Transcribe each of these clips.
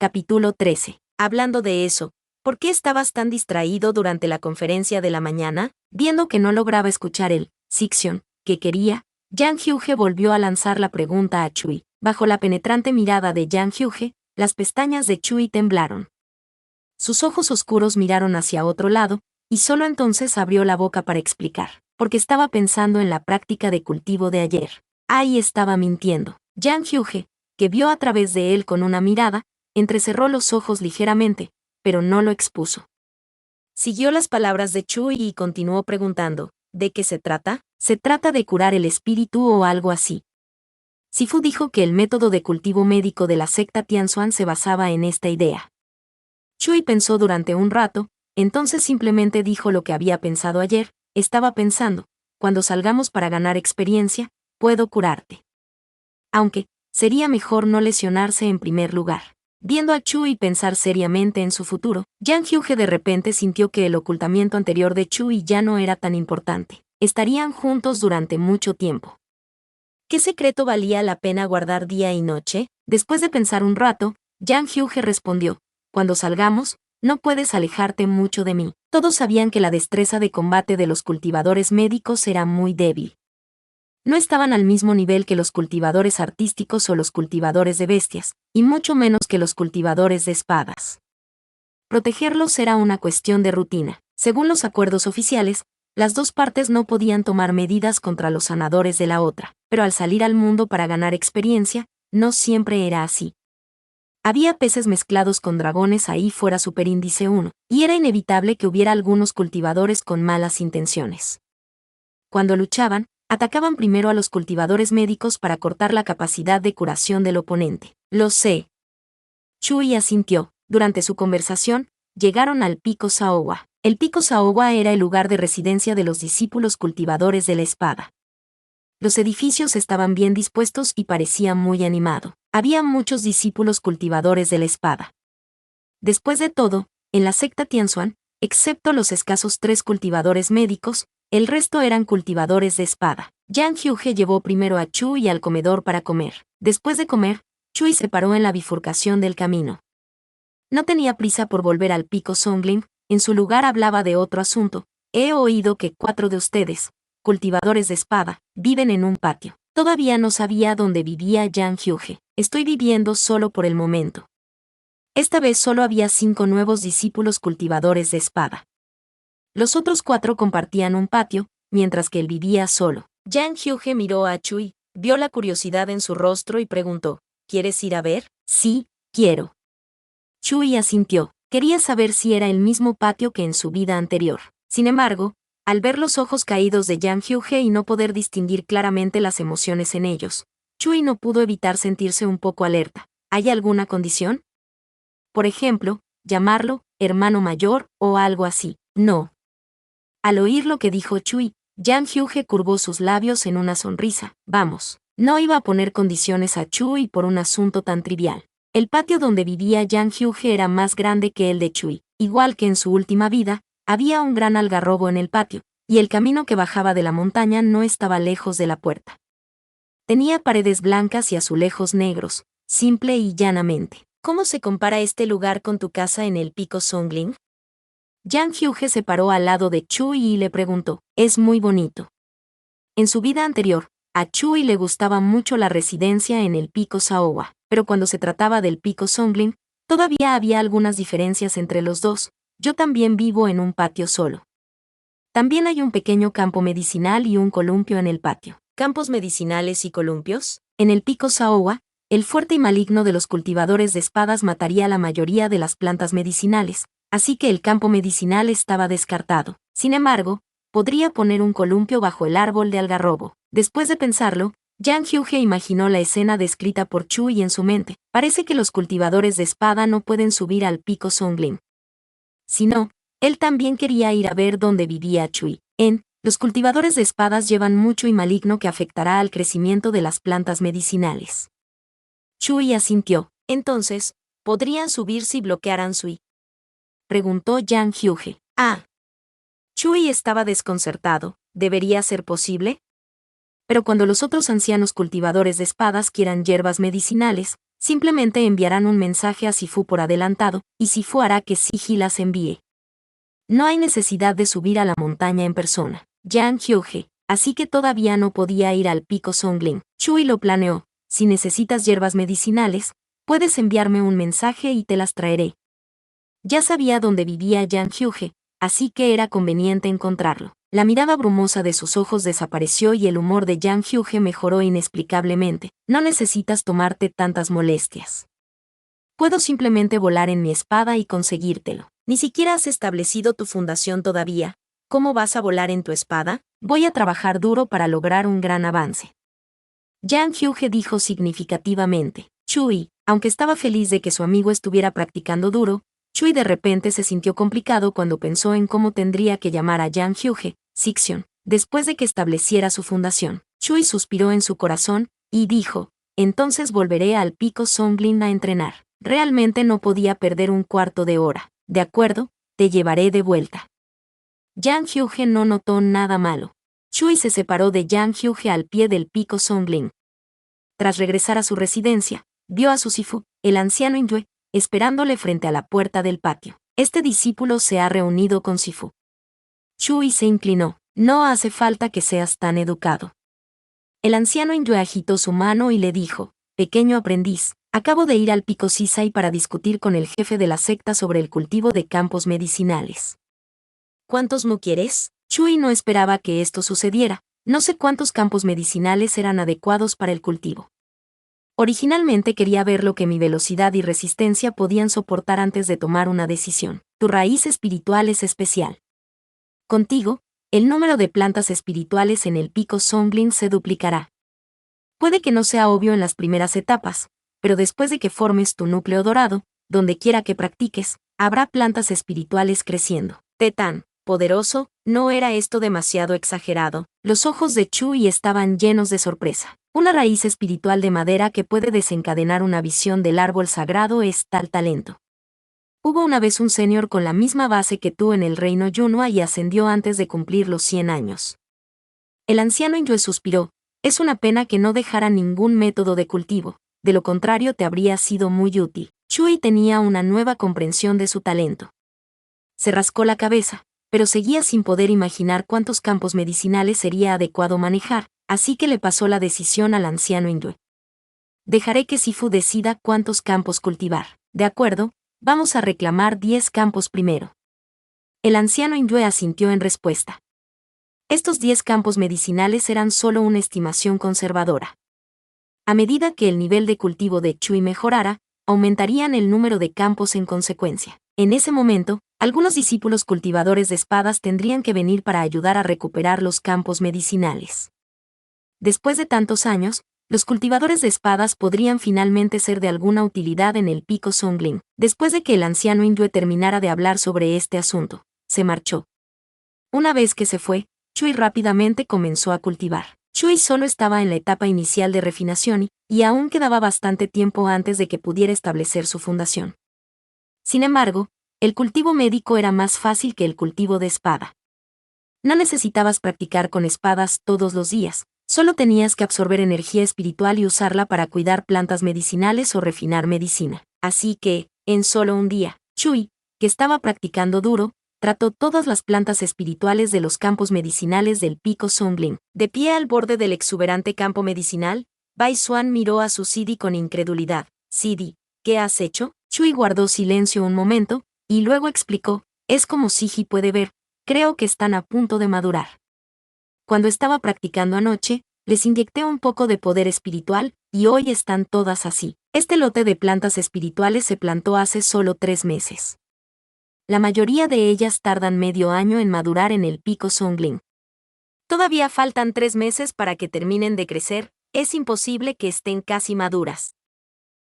Capítulo 13. Hablando de eso, ¿por qué estabas tan distraído durante la conferencia de la mañana? Viendo que no lograba escuchar el Sixion que quería, Yang Hyuge volvió a lanzar la pregunta a Chui. Bajo la penetrante mirada de Yang Hyuge, las pestañas de Chui temblaron. Sus ojos oscuros miraron hacia otro lado, y solo entonces abrió la boca para explicar, porque estaba pensando en la práctica de cultivo de ayer. Ahí estaba mintiendo. Yang Hyuge, que vio a través de él con una mirada, entrecerró los ojos ligeramente, pero no lo expuso. Siguió las palabras de Chui y continuó preguntando, ¿de qué se trata? Se trata de curar el espíritu o algo así. Sifu dijo que el método de cultivo médico de la secta Tianxuan se basaba en esta idea. Chui pensó durante un rato, entonces simplemente dijo lo que había pensado ayer. Estaba pensando, cuando salgamos para ganar experiencia, puedo curarte. Aunque, sería mejor no lesionarse en primer lugar. Viendo a Chui pensar seriamente en su futuro, Yang Hyuge de repente sintió que el ocultamiento anterior de Chui ya no era tan importante. Estarían juntos durante mucho tiempo. ¿Qué secreto valía la pena guardar día y noche? Después de pensar un rato, Yang Hyuge respondió, cuando salgamos, no puedes alejarte mucho de mí. Todos sabían que la destreza de combate de los cultivadores médicos era muy débil. No estaban al mismo nivel que los cultivadores artísticos o los cultivadores de bestias, y mucho menos que los cultivadores de espadas. Protegerlos era una cuestión de rutina. Según los acuerdos oficiales, las dos partes no podían tomar medidas contra los sanadores de la otra, pero al salir al mundo para ganar experiencia, no siempre era así. Había peces mezclados con dragones ahí fuera Superíndice 1, y era inevitable que hubiera algunos cultivadores con malas intenciones. Cuando luchaban, atacaban primero a los cultivadores médicos para cortar la capacidad de curación del oponente. Lo sé. Chui asintió. Durante su conversación, llegaron al Pico Saowa. El Pico Saowa era el lugar de residencia de los discípulos cultivadores de la espada. Los edificios estaban bien dispuestos y parecían muy animado. Había muchos discípulos cultivadores de la espada. Después de todo, en la secta Tianxuan, excepto los escasos 3 cultivadores médicos, el resto eran cultivadores de espada. Yang Hyuge llevó primero a Chui al comedor para comer. Después de comer, Chui se paró en la bifurcación del camino. No tenía prisa por volver al Pico Songling, en su lugar hablaba de otro asunto. He oído que 4 de ustedes, cultivadores de espada, viven en un patio. Todavía no sabía dónde vivía Yang Hyuge. Estoy viviendo solo por el momento. Esta vez solo había 5 nuevos discípulos cultivadores de espada. Los otros 4 compartían un patio, mientras que él vivía solo. Yang Hyuge miró a Chui, vio la curiosidad en su rostro y preguntó, ¿quieres ir a ver? Sí, quiero. Chui asintió. Quería saber si era el mismo patio que en su vida anterior. Sin embargo, al ver los ojos caídos de Yang Hyuge y no poder distinguir claramente las emociones en ellos, Chui no pudo evitar sentirse un poco alerta. ¿Hay alguna condición? Por ejemplo, llamarlo hermano mayor o algo así. No. Al oír lo que dijo Chui, Yang Hyuge curvó sus labios en una sonrisa. Vamos, no iba a poner condiciones a Chui por un asunto tan trivial. El patio donde vivía Yang Hyuge era más grande que el de Chui. Igual que en su última vida, había un gran algarrobo en el patio, y el camino que bajaba de la montaña no estaba lejos de la puerta. Tenía paredes blancas y azulejos negros, simple y llanamente. ¿Cómo se compara este lugar con tu casa en el Pico Songling? Yang Hyuge se paró al lado de Chui y le preguntó, es muy bonito. En su vida anterior, a Chui le gustaba mucho la residencia en el Pico Saowa, pero cuando se trataba del Pico Songling, todavía había algunas diferencias entre los dos. Yo también vivo en un patio solo. También hay un pequeño campo medicinal y un columpio en el patio. ¿Campos medicinales y columpios? En el Pico Saowa, el fuerte y maligno de los cultivadores de espadas mataría a la mayoría de las plantas medicinales, así que el campo medicinal estaba descartado. Sin embargo, podría poner un columpio bajo el árbol de algarrobo. Después de pensarlo, Yang Hyuge imaginó la escena descrita por Chui en su mente. Parece que los cultivadores de espada no pueden subir al Pico Songling. Si no, él también quería ir a ver dónde vivía Chui. Los cultivadores de espadas llevan mucho y maligno que afectará al crecimiento de las plantas medicinales. Chui asintió. Entonces, ¿podrían subir si bloquearan Sui? Preguntó Yang Hyuge. Chui estaba desconcertado. ¿Debería ser posible? Pero cuando los otros ancianos cultivadores de espadas quieran hierbas medicinales, Simplemente enviarán un mensaje a Sifu por adelantado, y Sifu hará que Siji las envíe. No hay necesidad de subir a la montaña en persona. Yang Hyuge, así que todavía no podía ir al pico Songling. Chui lo planeó. Si necesitas hierbas medicinales, puedes enviarme un mensaje y te las traeré. Ya sabía dónde vivía Yang Hyuge, así que era conveniente encontrarlo. La mirada brumosa de sus ojos desapareció y el humor de Yang Hyuge mejoró inexplicablemente. No necesitas tomarte tantas molestias. Puedo simplemente volar en mi espada y conseguírtelo. Ni siquiera has establecido tu fundación todavía. ¿Cómo vas a volar en tu espada? Voy a trabajar duro para lograr un gran avance. Yang Hyuge dijo significativamente. Chui, aunque estaba feliz de que su amigo estuviera practicando duro, Chui de repente se sintió complicado cuando pensó en cómo tendría que llamar a Yang Hyuge, Sixion, después de que estableciera su fundación. Chui suspiró en su corazón, y dijo, entonces volveré al pico Songling a entrenar. Realmente no podía perder un cuarto de hora. De acuerdo, te llevaré de vuelta. Yang Hyuge no notó nada malo. Chui se separó de Yang Hyuge al pie del pico Songling. Tras regresar a su residencia, vio a su Sifu, el anciano Indue, esperándole frente a la puerta del patio. Este discípulo se ha reunido con Sifu. Chui se inclinó. No hace falta que seas tan educado. El anciano Indue agitó su mano y le dijo, pequeño aprendiz, acabo de ir al pico Sisai para discutir con el jefe de la secta sobre el cultivo de campos medicinales. ¿Cuántos mu quieres? Chui no esperaba que esto sucediera. No sé cuántos campos medicinales eran adecuados para el cultivo. Originalmente quería ver lo que mi velocidad y resistencia podían soportar antes de tomar una decisión. Tu raíz espiritual es especial. Contigo, el número de plantas espirituales en el pico Songling se duplicará. Puede que no sea obvio en las primeras etapas, pero después de que formes tu núcleo dorado, donde quiera que practiques, habrá plantas espirituales creciendo. Tetán, poderoso, ¿no era esto demasiado exagerado? Los ojos de Chui estaban llenos de sorpresa. Una raíz espiritual de madera que puede desencadenar una visión del árbol sagrado es tal talento. Hubo una vez un senior con la misma base que tú en el reino Yunua y ascendió antes de cumplir los 100 años. El anciano Indue suspiró. Es una pena que no dejara ningún método de cultivo, de lo contrario te habría sido muy útil. Chui tenía una nueva comprensión de su talento. Se rascó la cabeza, pero seguía sin poder imaginar cuántos campos medicinales sería adecuado manejar, así que le pasó la decisión al anciano Indue. Dejaré que Sifu decida cuántos campos cultivar. De acuerdo, vamos a reclamar 10 campos primero. El anciano Indue asintió en respuesta. Estos 10 campos medicinales eran solo una estimación conservadora. A medida que el nivel de cultivo de Chui mejorara, aumentarían el número de campos en consecuencia. En ese momento, algunos discípulos cultivadores de espadas tendrían que venir para ayudar a recuperar los campos medicinales. Después de tantos años, los cultivadores de espadas podrían finalmente ser de alguna utilidad en el pico Songling. Después de que el anciano Indue terminara de hablar sobre este asunto, se marchó. Una vez que se fue, Chui rápidamente comenzó a cultivar. Chui solo estaba en la etapa inicial de refinación y aún quedaba bastante tiempo antes de que pudiera establecer su fundación. Sin embargo, el cultivo médico era más fácil que el cultivo de espada. No necesitabas practicar con espadas todos los días, solo tenías que absorber energía espiritual y usarla para cuidar plantas medicinales o refinar medicina. Así que, en solo un día, Chui, que estaba practicando duro, trató todas las plantas espirituales de los campos medicinales del pico Songling. De pie al borde del exuberante campo medicinal, Bai Xuan miró a su Sidi con incredulidad. Sidi, ¿qué has hecho? Chui guardó silencio un momento, y luego explicó, es como Siji puede ver, creo que están a punto de madurar. Cuando estaba practicando anoche, les inyecté un poco de poder espiritual, y hoy están todas así. Este lote de plantas espirituales se plantó hace solo 3 meses. La mayoría de ellas tardan medio año en madurar en el pico Songling. Todavía faltan 3 meses para que terminen de crecer, es imposible que estén casi maduras.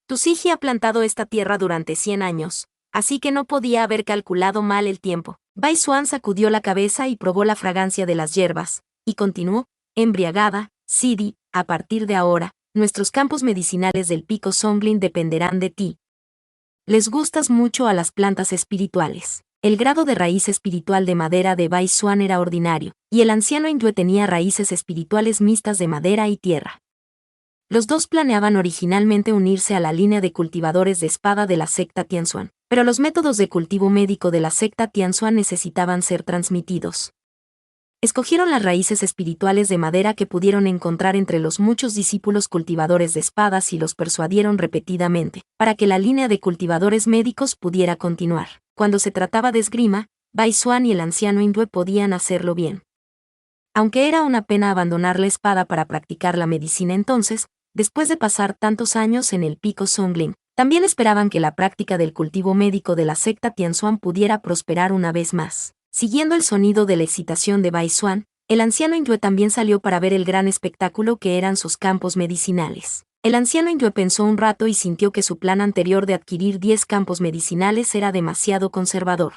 Tu Siji ha plantado esta tierra durante 100 años, así que no podía haber calculado mal el tiempo. Bai Xuan sacudió la cabeza y probó la fragancia de las hierbas, y continuó, embriagada, Sidi, a partir de ahora, nuestros campos medicinales del pico Songling dependerán de ti. Les gustas mucho a las plantas espirituales. El grado de raíz espiritual de madera de Bai Xuan era ordinario, y el anciano Indue tenía raíces espirituales mixtas de madera y tierra. Los dos planeaban originalmente unirse a la línea de cultivadores de espada de la secta Tianxuan, pero los métodos de cultivo médico de la secta Tianxuan necesitaban ser transmitidos. Escogieron las raíces espirituales de madera que pudieron encontrar entre los muchos discípulos cultivadores de espadas y los persuadieron repetidamente, para que la línea de cultivadores médicos pudiera continuar. Cuando se trataba de esgrima, Bai Xuan y el anciano hindú podían hacerlo bien. Aunque era una pena abandonar la espada para practicar la medicina entonces, después de pasar tantos años en el pico Songling, también esperaban que la práctica del cultivo médico de la secta Tianxuan pudiera prosperar una vez más. Siguiendo el sonido de la excitación de Bai Xuan, el anciano hindú también salió para ver el gran espectáculo que eran sus campos medicinales. El anciano hindú pensó un rato y sintió que su plan anterior de adquirir 10 campos medicinales era demasiado conservador.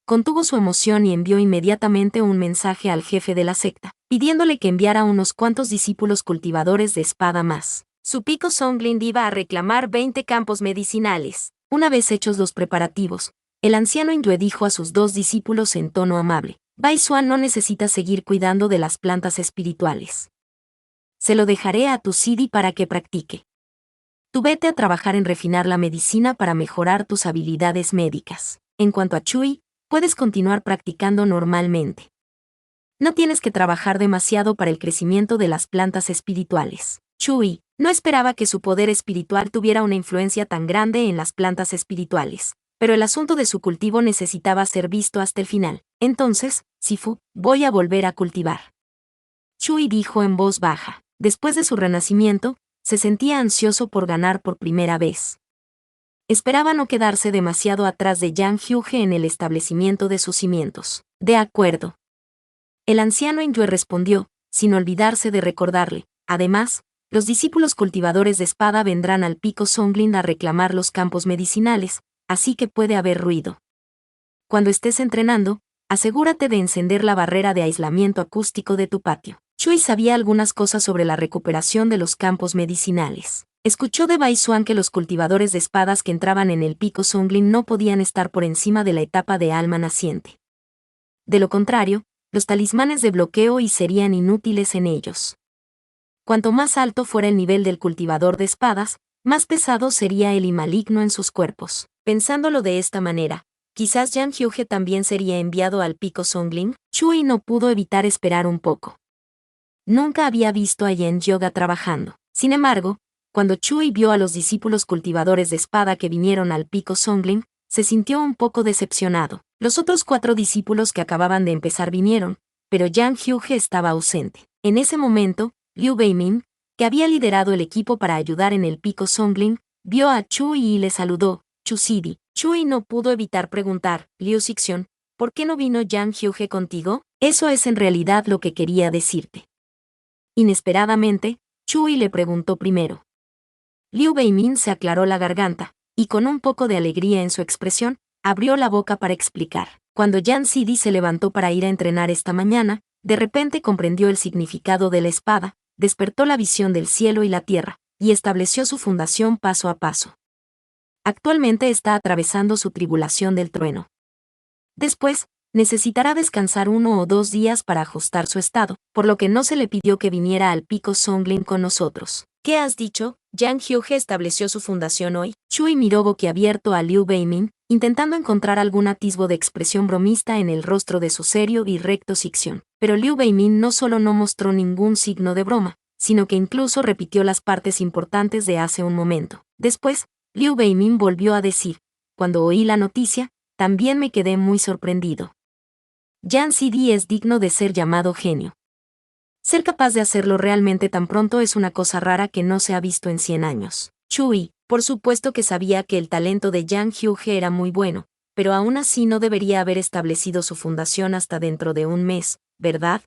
Contuvo su emoción y envió inmediatamente un mensaje al jefe de la secta, pidiéndole que enviara unos cuantos discípulos cultivadores de espada más. Su pico Songling iba a reclamar 20 campos medicinales. Una vez hechos los preparativos, el anciano hindú dijo a sus dos discípulos en tono amable: Bai Xuan no necesita seguir cuidando de las plantas espirituales. Se lo dejaré a tu Sidi para que practique. Tú vete a trabajar en refinar la medicina para mejorar tus habilidades médicas. En cuanto a Chui, puedes continuar practicando normalmente. No tienes que trabajar demasiado para el crecimiento de las plantas espirituales. Chui no esperaba que su poder espiritual tuviera una influencia tan grande en las plantas espirituales, pero el asunto de su cultivo necesitaba ser visto hasta el final. Entonces, Sifu, voy a volver a cultivar. Chui dijo en voz baja. Después de su renacimiento, se sentía ansioso por ganar por primera vez. Esperaba no quedarse demasiado atrás de Yang Hyuge en el establecimiento de sus cimientos. De acuerdo. El anciano hindú respondió, sin olvidarse de recordarle. Además, los discípulos cultivadores de espada vendrán al pico Songling a reclamar los campos medicinales, así que puede haber ruido. Cuando estés entrenando, asegúrate de encender la barrera de aislamiento acústico de tu patio. Chui sabía algunas cosas sobre la recuperación de los campos medicinales. Escuchó de Bai Xuan que los cultivadores de espadas que entraban en el pico Songling no podían estar por encima de la etapa de alma naciente. De lo contrario, los talismanes de bloqueo y serían inútiles en ellos. Cuanto más alto fuera el nivel del cultivador de espadas, más pesado sería el y maligno en sus cuerpos. Pensándolo de esta manera, quizás Yang Hyuge también sería enviado al pico Songling. Chui no pudo evitar esperar un poco. Nunca había visto a Yen Yoga trabajando. Sin embargo, cuando Chui vio a los discípulos cultivadores de espada que vinieron al pico Songling, se sintió un poco decepcionado. Los otros 4 discípulos que acababan de empezar vinieron, pero Yang Hyuge estaba ausente. En ese momento, Liu Beimin, que había liderado el equipo para ayudar en el pico Songling, vio a Chui y le saludó. Chusidi. Chui no pudo evitar preguntar: Liu Xixian, ¿por qué no vino Yang Hyuge contigo? Eso es en realidad lo que quería decirte. Inesperadamente, Chui le preguntó primero. Liu Beimin se aclaró la garganta, y con un poco de alegría en su expresión, abrió la boca para explicar. Cuando Yan Sidi se levantó para ir a entrenar esta mañana, de repente comprendió el significado de la espada, despertó la visión del cielo y la tierra, y estableció su fundación paso a paso. Actualmente está atravesando su tribulación del trueno. Después, necesitará descansar 1 o 2 días para ajustar su estado, por lo que no se le pidió que viniera al pico Songling con nosotros. ¿Qué has dicho? ¿Yang Hyuge estableció su fundación hoy? Chui miró boquiabierto a Liu Beimin, intentando encontrar algún atisbo de expresión bromista en el rostro de su serio y recto Xixian. Pero Liu Beimin no solo no mostró ningún signo de broma, sino que incluso repitió las partes importantes de hace un momento. Después, Liu Beimin volvió a decir: cuando oí la noticia, también me quedé muy sorprendido. Yan Sidi es digno de ser llamado genio. Ser capaz de hacerlo realmente tan pronto es una cosa rara que no se ha visto en 100 años. Chui, por supuesto que sabía que el talento de Yang Hyuge era muy bueno, pero aún así no debería haber establecido su fundación hasta dentro de un mes, ¿verdad?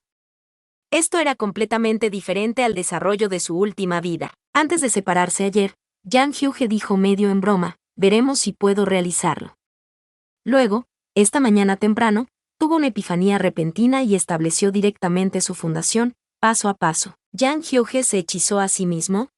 Esto era completamente diferente al desarrollo de su última vida. Antes de separarse ayer, Yang Hyuge dijo medio en broma: veremos si puedo realizarlo. Luego, esta mañana temprano, tuvo una epifanía repentina y estableció directamente su fundación, paso a paso. ¿Yang Hyuge se hechizó a sí mismo?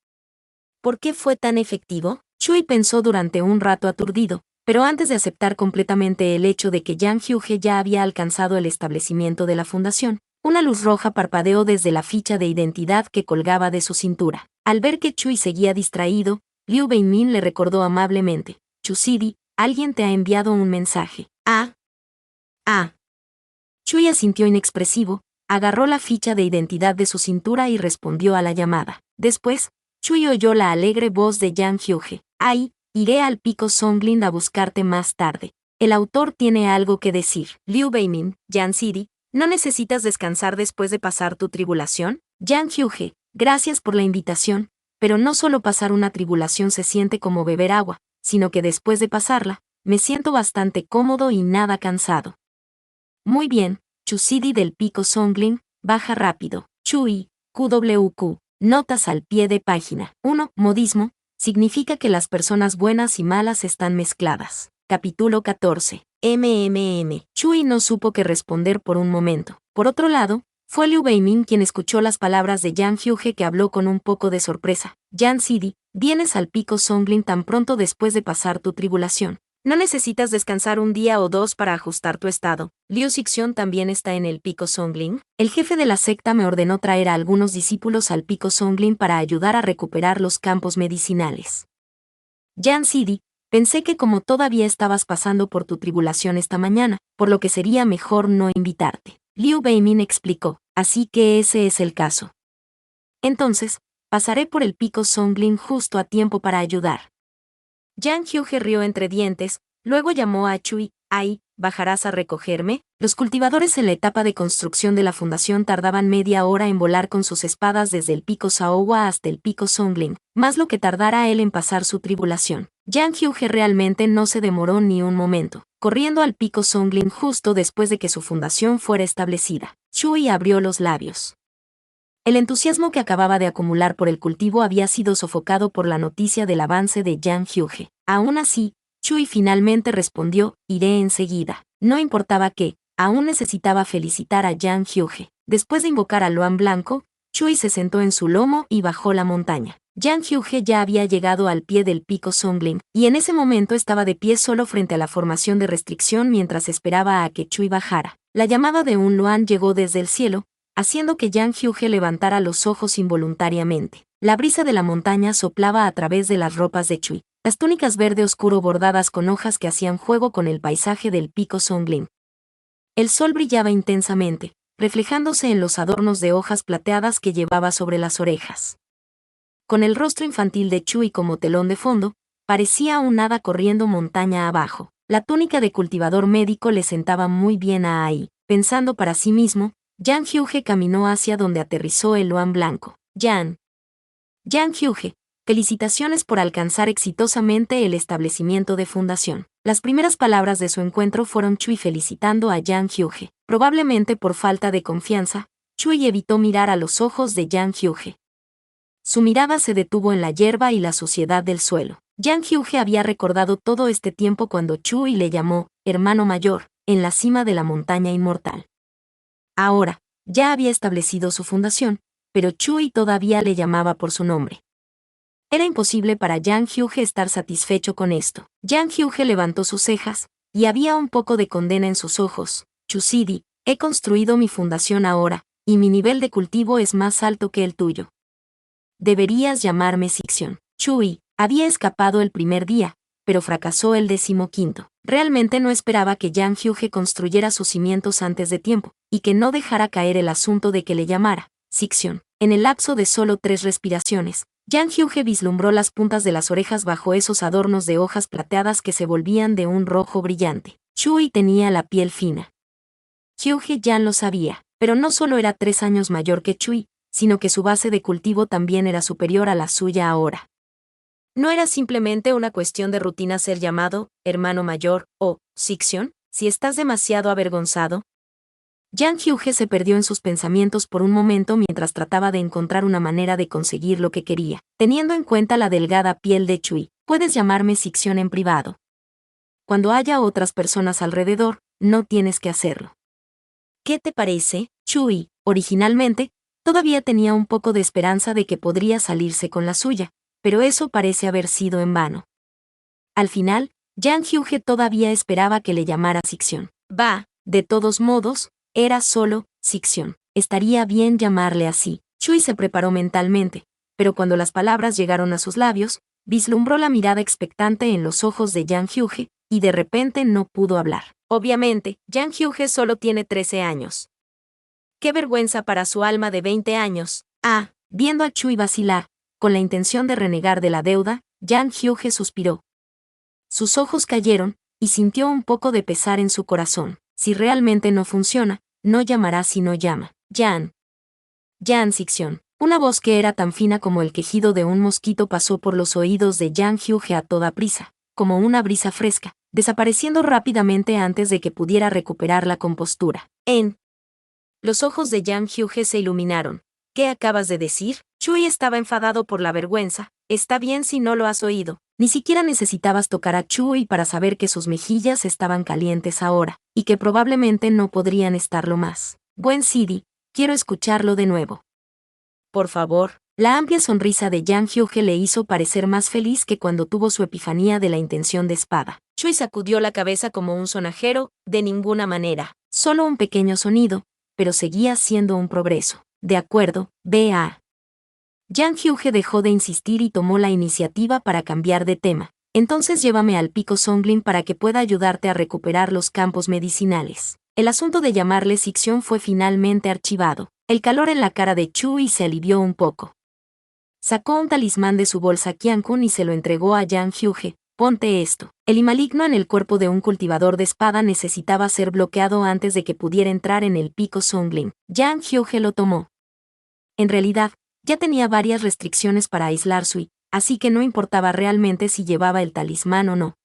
¿Por qué fue tan efectivo? Chui pensó durante un rato aturdido, pero antes de aceptar completamente el hecho de que Yang Hyuge ya había alcanzado el establecimiento de la fundación, una luz roja parpadeó desde la ficha de identidad que colgaba de su cintura. Al ver que Chui seguía distraído, Liu Beimin le recordó amablemente: Chusidi, alguien te ha enviado un mensaje. Ah. Chui asintió inexpresivo, agarró la ficha de identidad de su cintura y respondió a la llamada. Después, Chui oyó la alegre voz de Yang Hyuge. Iré al pico Songlin a buscarte más tarde. El autor tiene algo que decir. Liu Beimin, Yan Sidi, ¿no necesitas descansar después de pasar tu tribulación? Yang Hyuge, gracias por la invitación, pero no solo pasar una tribulación se siente como beber agua, sino que después de pasarla, me siento bastante cómodo y nada cansado. Muy bien, Chusidi del pico Songlin, baja rápido. Chui, QWQ. Notas al pie de página. 1. Modismo, significa que las personas buenas y malas están mezcladas. Capítulo 14. Chui no supo qué responder por un momento. Por otro lado, fue Liu Beimin quien escuchó las palabras de Yang Hyuge, que habló con un poco de sorpresa. Yan Sidi, vienes al pico Songlin tan pronto después de pasar tu tribulación. ¿No necesitas descansar un día o dos para ajustar tu estado? Liu Xixiong también está en el pico Songlin. El jefe de la secta me ordenó traer a algunos discípulos al pico Songlin para ayudar a recuperar los campos medicinales. Yan Sidi, pensé que como todavía estabas pasando por tu tribulación esta mañana, por lo que sería mejor no invitarte. Liu Beimin explicó, así que ese es el caso. Entonces, pasaré por el pico Songlin justo a tiempo para ayudar. Yang Hyuge rió entre dientes, luego llamó a Chui. ¿Bajarás a recogerme? Los cultivadores en la etapa de construcción de la fundación tardaban media hora en volar con sus espadas desde el pico Saowa hasta el pico Songlin, más lo que tardara él en pasar su tribulación. Yang Hyuge realmente no se demoró ni un momento, corriendo al pico Songlin justo después de que su fundación fuera establecida. Chui abrió los labios. El entusiasmo que acababa de acumular por el cultivo había sido sofocado por la noticia del avance de Yang Hyuge. Aún así, Chui finalmente respondió: iré enseguida. No importaba que, aún necesitaba felicitar a Yang Hyuge. Después de invocar al Luan Blanco, Chui se sentó en su lomo y bajó la montaña. Yang Hyuge ya había llegado al pie del pico Songlin, y en ese momento estaba de pie solo frente a la formación de restricción mientras esperaba a que Chui bajara. La llamada de un Luan llegó desde el cielo, haciendo que Yang Hyuge levantara los ojos involuntariamente. La brisa de la montaña soplaba a través de las ropas de Chui, las túnicas verde oscuro bordadas con hojas que hacían juego con el paisaje del pico Songlin. El sol brillaba intensamente, reflejándose en los adornos de hojas plateadas que llevaba sobre las orejas. Con el rostro infantil de Chui como telón de fondo, parecía un hada corriendo montaña abajo. La túnica de cultivador médico le sentaba muy bien a Ai. Pensando para sí mismo, Yang Hyuge caminó hacia donde aterrizó el Luan Blanco. Yang Hyuge, felicitaciones por alcanzar exitosamente el establecimiento de fundación. Las primeras palabras de su encuentro fueron Chui felicitando a Yang Hyuge. Probablemente por falta de confianza, Chui evitó mirar a los ojos de Yang Hyuge. Su mirada se detuvo en la hierba y la suciedad del suelo. Yang Hyuge había recordado todo este tiempo cuando Chui le llamó hermano mayor, en la cima de la montaña inmortal. Ahora, ya había establecido su fundación, pero Chui todavía le llamaba por su nombre. Era imposible para Yang Hyuge estar satisfecho con esto. Yang Hyuge levantó sus cejas, y había un poco de condena en sus ojos. Chusidi, he construido mi fundación ahora, y mi nivel de cultivo es más alto que el tuyo. Deberías llamarme Xixiong. Chui había escapado el primer día, pero fracasó el 15º. Realmente no esperaba que Yang Hyuge construyera sus cimientos antes de tiempo, y que no dejara caer el asunto de que le llamara Xixiong. En el lapso de solo 3 respiraciones, Yang Hyuge vislumbró las puntas de las orejas bajo esos adornos de hojas plateadas que se volvían de un rojo brillante. Chui tenía la piel fina. Hyuge ya lo sabía, pero no solo era 3 años mayor que Chui, sino que su base de cultivo también era superior a la suya ahora. No era simplemente una cuestión de rutina ser llamado hermano mayor o Xixiong, si estás demasiado avergonzado. Yang Hyuge se perdió en sus pensamientos por un momento mientras trataba de encontrar una manera de conseguir lo que quería. Teniendo en cuenta la delgada piel de Chui, puedes llamarme Xixiong en privado. Cuando haya otras personas alrededor, no tienes que hacerlo. ¿Qué te parece, Chui? Originalmente, todavía tenía un poco de esperanza de que podría salirse con la suya, pero eso parece haber sido en vano. Al final, Yang Hyuge todavía esperaba que le llamara Xixiong. De todos modos, era solo Xixiong. Estaría bien llamarle así. Chui se preparó mentalmente, pero cuando las palabras llegaron a sus labios, vislumbró la mirada expectante en los ojos de Yang Hyuge, y de repente no pudo hablar. Obviamente, Yang Hyuge solo tiene 13 años. ¡Qué vergüenza para su alma de 20 años! Viendo a Chui vacilar, con la intención de renegar de la deuda, Yang Hyuge suspiró. Sus ojos cayeron, y sintió un poco de pesar en su corazón. Si realmente no funciona, no llamará si no llama. Yan Sixion. Una voz que era tan fina como el quejido de un mosquito pasó por los oídos de Yang Hyuge a toda prisa, como una brisa fresca, desapareciendo rápidamente antes de que pudiera recuperar la compostura. Los ojos de Yang Hyuge se iluminaron. ¿Qué acabas de decir? Chui estaba enfadado por la vergüenza. Está bien si no lo has oído. Ni siquiera necesitabas tocar a Chui para saber que sus mejillas estaban calientes ahora, y que probablemente no podrían estarlo más. Buen Sidi, quiero escucharlo de nuevo. Por favor. La amplia sonrisa de Yang Hyuge le hizo parecer más feliz que cuando tuvo su epifanía de la intención de espada. Chui sacudió la cabeza como un sonajero, de ninguna manera. Solo un pequeño sonido, pero seguía siendo un progreso. De acuerdo, vea. Yang Hyuge dejó de insistir y tomó la iniciativa para cambiar de tema. Entonces llévame al pico Songlin para que pueda ayudarte a recuperar los campos medicinales. El asunto de llamarle Sixion fue finalmente archivado. El calor en la cara de Chui se alivió un poco. Sacó un talismán de su bolsa Qiankun y se lo entregó a Yang Hyuge. Ponte esto. El maligno en el cuerpo de un cultivador de espada necesitaba ser bloqueado antes de que pudiera entrar en el pico Songlin. Yang Hyuge lo tomó. En realidad, ya tenía varias restricciones para aislar Sui, así que no importaba realmente si llevaba el talismán o no.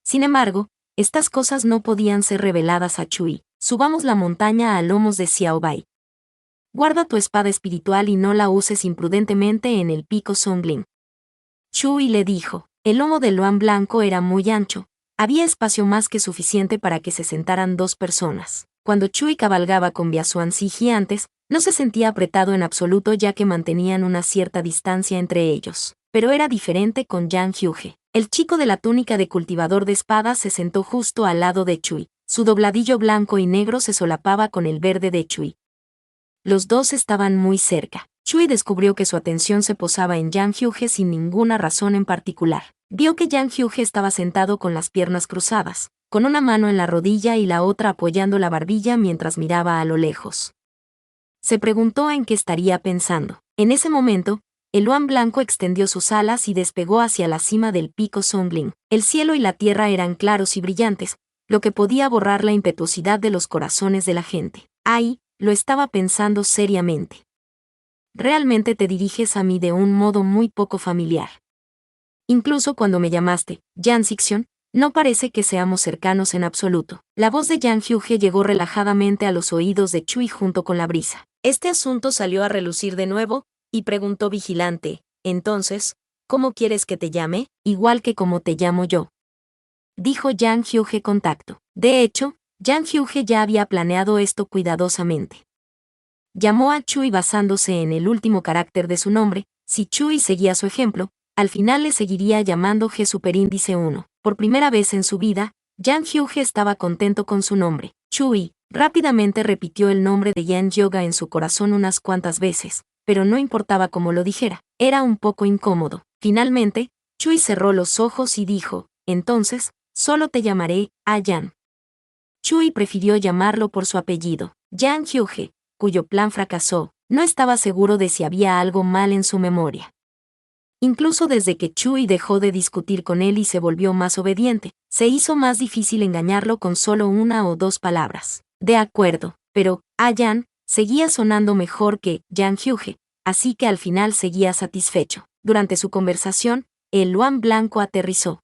Sin embargo, estas cosas no podían ser reveladas a Chui. Subamos la montaña a lomos de Xiaobai. Guarda tu espada espiritual y no la uses imprudentemente en el pico Songlin. Chui le dijo. El lomo del Luan blanco era muy ancho. Había espacio más que suficiente para que se sentaran dos personas. Cuando Chui cabalgaba con Biasuan gigantes, no se sentía apretado en absoluto ya que mantenían una cierta distancia entre ellos. Pero era diferente con Yang Hyuge. El chico de la túnica de cultivador de espadas se sentó justo al lado de Chui. Su dobladillo blanco y negro se solapaba con el verde de Chui. Los dos estaban muy cerca. Chui descubrió que su atención se posaba en Yang Hyuge sin ninguna razón en particular. Vio que Yang Hyuge estaba sentado con las piernas cruzadas, con una mano en la rodilla y la otra apoyando la barbilla mientras miraba a lo lejos. Se preguntó en qué estaría pensando. En ese momento, el Luan blanco extendió sus alas y despegó hacia la cima del pico Songlin. El cielo y la tierra eran claros y brillantes, lo que podía borrar la impetuosidad de los corazones de la gente. Ahí, lo estaba pensando seriamente. Realmente te diriges a mí de un modo muy poco familiar. Incluso cuando me llamaste, Yan Sixion, no parece que seamos cercanos en absoluto. La voz de Yang Hyuge llegó relajadamente a los oídos de Chui junto con la brisa. Este asunto salió a relucir de nuevo, y preguntó vigilante, entonces, ¿cómo quieres que te llame? Igual que como te llamo yo. Dijo Yang Hyuge con tacto. De hecho, Yang Hyuge ya había planeado esto cuidadosamente. Llamó a Chui basándose en el último carácter de su nombre. Si Chui seguía su ejemplo, al final le seguiría llamando G superíndice 1. Por primera vez en su vida, Yang Hyuge estaba contento con su nombre. Chui rápidamente repitió el nombre de Yan Yoga en su corazón unas cuantas veces, pero no importaba cómo lo dijera, era un poco incómodo. Finalmente, Chui cerró los ojos y dijo, entonces, solo te llamaré Yan. Chui prefirió llamarlo por su apellido, Yang Hyuge, cuyo plan fracasó. No estaba seguro de si había algo mal en su memoria. Incluso desde que Chui dejó de discutir con él y se volvió más obediente, se hizo más difícil engañarlo con solo una o dos palabras. De acuerdo, pero Yan seguía sonando mejor que Yang Hyuge, así que al final seguía satisfecho. Durante su conversación, el Luan blanco aterrizó.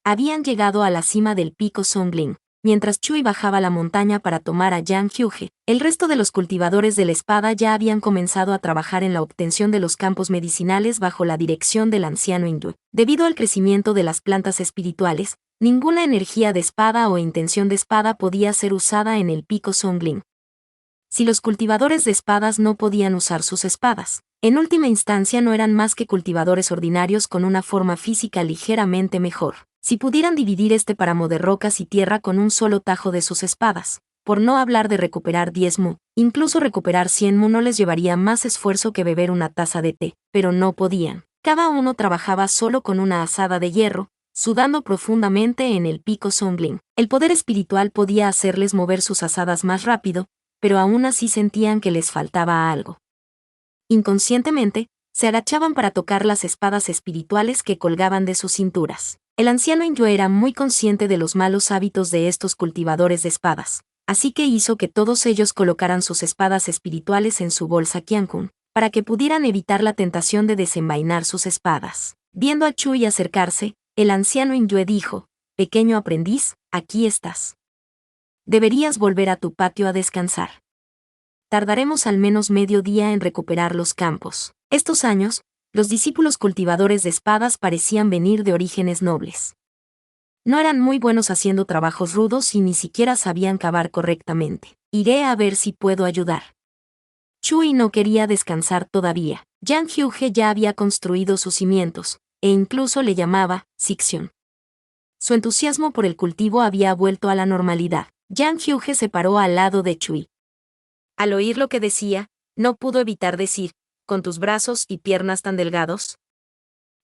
Habían llegado a la cima del pico Songlin. Mientras Chui bajaba la montaña para tomar a Yang Hyuge, el resto de los cultivadores de la espada ya habían comenzado a trabajar en la obtención de los campos medicinales bajo la dirección del anciano hindú. Debido al crecimiento de las plantas espirituales, ninguna energía de espada o intención de espada podía ser usada en el pico Songlin. Si los cultivadores de espadas no podían usar sus espadas, en última instancia no eran más que cultivadores ordinarios con una forma física ligeramente mejor. Si pudieran dividir este páramo de rocas y tierra con un solo tajo de sus espadas, por no hablar de recuperar 10 mu. Incluso recuperar 100 mu no les llevaría más esfuerzo que beber una taza de té, pero no podían. Cada uno trabajaba solo con una azada de hierro, sudando profundamente en el pico Songling. El poder espiritual podía hacerles mover sus azadas más rápido, pero aún así sentían que les faltaba algo. Inconscientemente, se agachaban para tocar las espadas espirituales que colgaban de sus cinturas. El anciano Inyo era muy consciente de los malos hábitos de estos cultivadores de espadas, así que hizo que todos ellos colocaran sus espadas espirituales en su bolsa Qiankun, para que pudieran evitar la tentación de desenvainar sus espadas. Viendo a Chui acercarse, el anciano Inyo dijo: «Pequeño aprendiz, aquí estás. Deberías volver a tu patio a descansar. Tardaremos al menos medio día en recuperar los campos». Estos años, los discípulos cultivadores de espadas parecían venir de orígenes nobles. No eran muy buenos haciendo trabajos rudos y ni siquiera sabían cavar correctamente. «Iré a ver si puedo ayudar». Chui no quería descansar todavía. Yang Hyuge ya había construido sus cimientos, e incluso le llamaba Sixion. Su entusiasmo por el cultivo había vuelto a la normalidad. Yang Hyuge se paró al lado de Chui. Al oír lo que decía, no pudo evitar decir: «¿Con tus brazos y piernas tan delgados?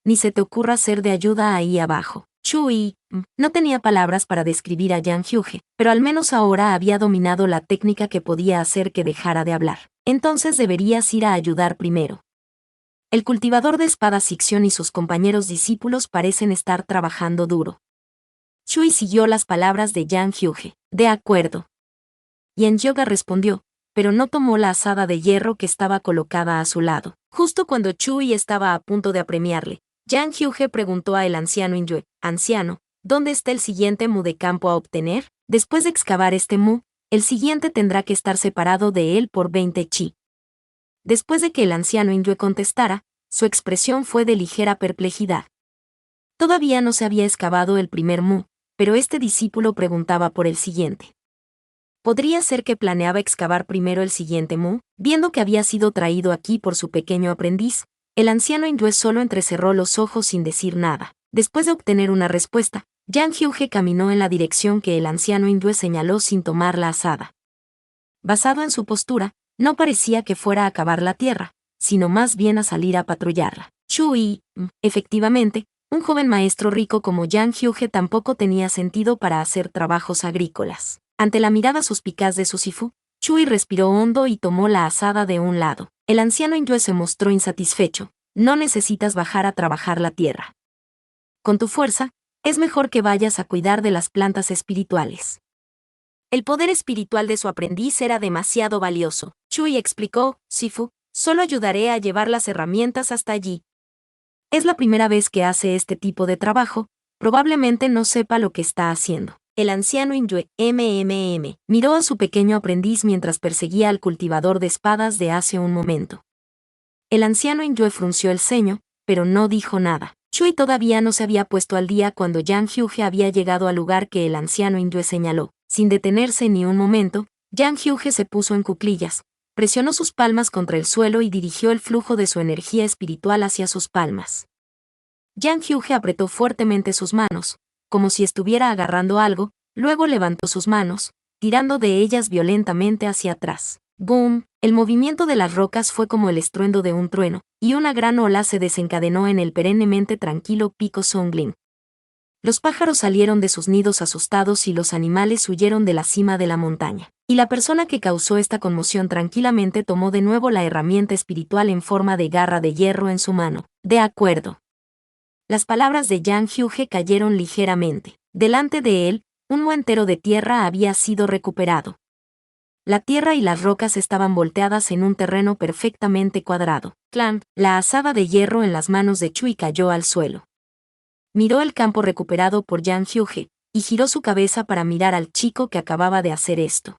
Ni se te ocurra ser de ayuda ahí abajo». Chui no tenía palabras para describir a Yang Hyuge, pero al menos ahora había dominado la técnica que podía hacer que dejara de hablar. «Entonces deberías ir a ayudar primero. El cultivador de espadas Sixion y sus compañeros discípulos parecen estar trabajando duro». Chui siguió las palabras de Yang Hyuge. «De acuerdo». Yen Yoga respondió, pero no tomó la azada de hierro que estaba colocada a su lado. Justo cuando Chui estaba a punto de apremiarle, Yang Hyuge preguntó a el anciano Inyo: «Anciano, ¿dónde está el siguiente mu de campo a obtener? Después de excavar este mu, el siguiente tendrá que estar separado de él por 20 chi». Después de que el anciano Inyo contestara, su expresión fue de ligera perplejidad. Todavía no se había excavado el primer mu, pero este discípulo preguntaba por el siguiente. ¿Podría ser que planeaba excavar primero el siguiente mu? Viendo que había sido traído aquí por su pequeño aprendiz, el anciano Inyo solo entrecerró los ojos sin decir nada. Después de obtener una respuesta, Yang Hyuge caminó en la dirección que el anciano Inyo señaló sin tomar la azada. Basado en su postura, no parecía que fuera a cavar la tierra, sino más bien a salir a patrullarla. Chui, efectivamente, un joven maestro rico como Yang Hyuge tampoco tenía sentido para hacer trabajos agrícolas. Ante la mirada suspicaz de su sifu, Chui respiró hondo y tomó la azada de un lado. El anciano Inyo se mostró insatisfecho. «No necesitas bajar a trabajar la tierra. Con tu fuerza, es mejor que vayas a cuidar de las plantas espirituales». El poder espiritual de su aprendiz era demasiado valioso. Chui explicó: «Sifu, solo ayudaré a llevar las herramientas hasta allí. Es la primera vez que hace este tipo de trabajo, probablemente no sepa lo que está haciendo». El anciano Inyo miró a su pequeño aprendiz mientras perseguía al cultivador de espadas de hace un momento. El anciano Inyo frunció el ceño, pero no dijo nada. Chui todavía no se había puesto al día cuando Yang Hyuge había llegado al lugar que el anciano Inyo señaló. Sin detenerse ni un momento, Yang Hyuge se puso en cuclillas, presionó sus palmas contra el suelo y dirigió el flujo de su energía espiritual hacia sus palmas. Yang Hyuge apretó fuertemente sus manos, como si estuviera agarrando algo, luego levantó sus manos, tirando de ellas violentamente hacia atrás. ¡Boom! El movimiento de las rocas fue como el estruendo de un trueno, y una gran ola se desencadenó en el perennemente tranquilo pico Songling. Los pájaros salieron de sus nidos asustados y los animales huyeron de la cima de la montaña. Y la persona que causó esta conmoción tranquilamente tomó de nuevo la herramienta espiritual en forma de garra de hierro en su mano. «De acuerdo». Las palabras de Yang Hyuge cayeron ligeramente. Delante de él, un mu entero de tierra había sido recuperado. La tierra y las rocas estaban volteadas en un terreno perfectamente cuadrado. Clank, la azada de hierro en las manos de Chui cayó al suelo. Miró el campo recuperado por Yang Hyuge, y giró su cabeza para mirar al chico que acababa de hacer esto.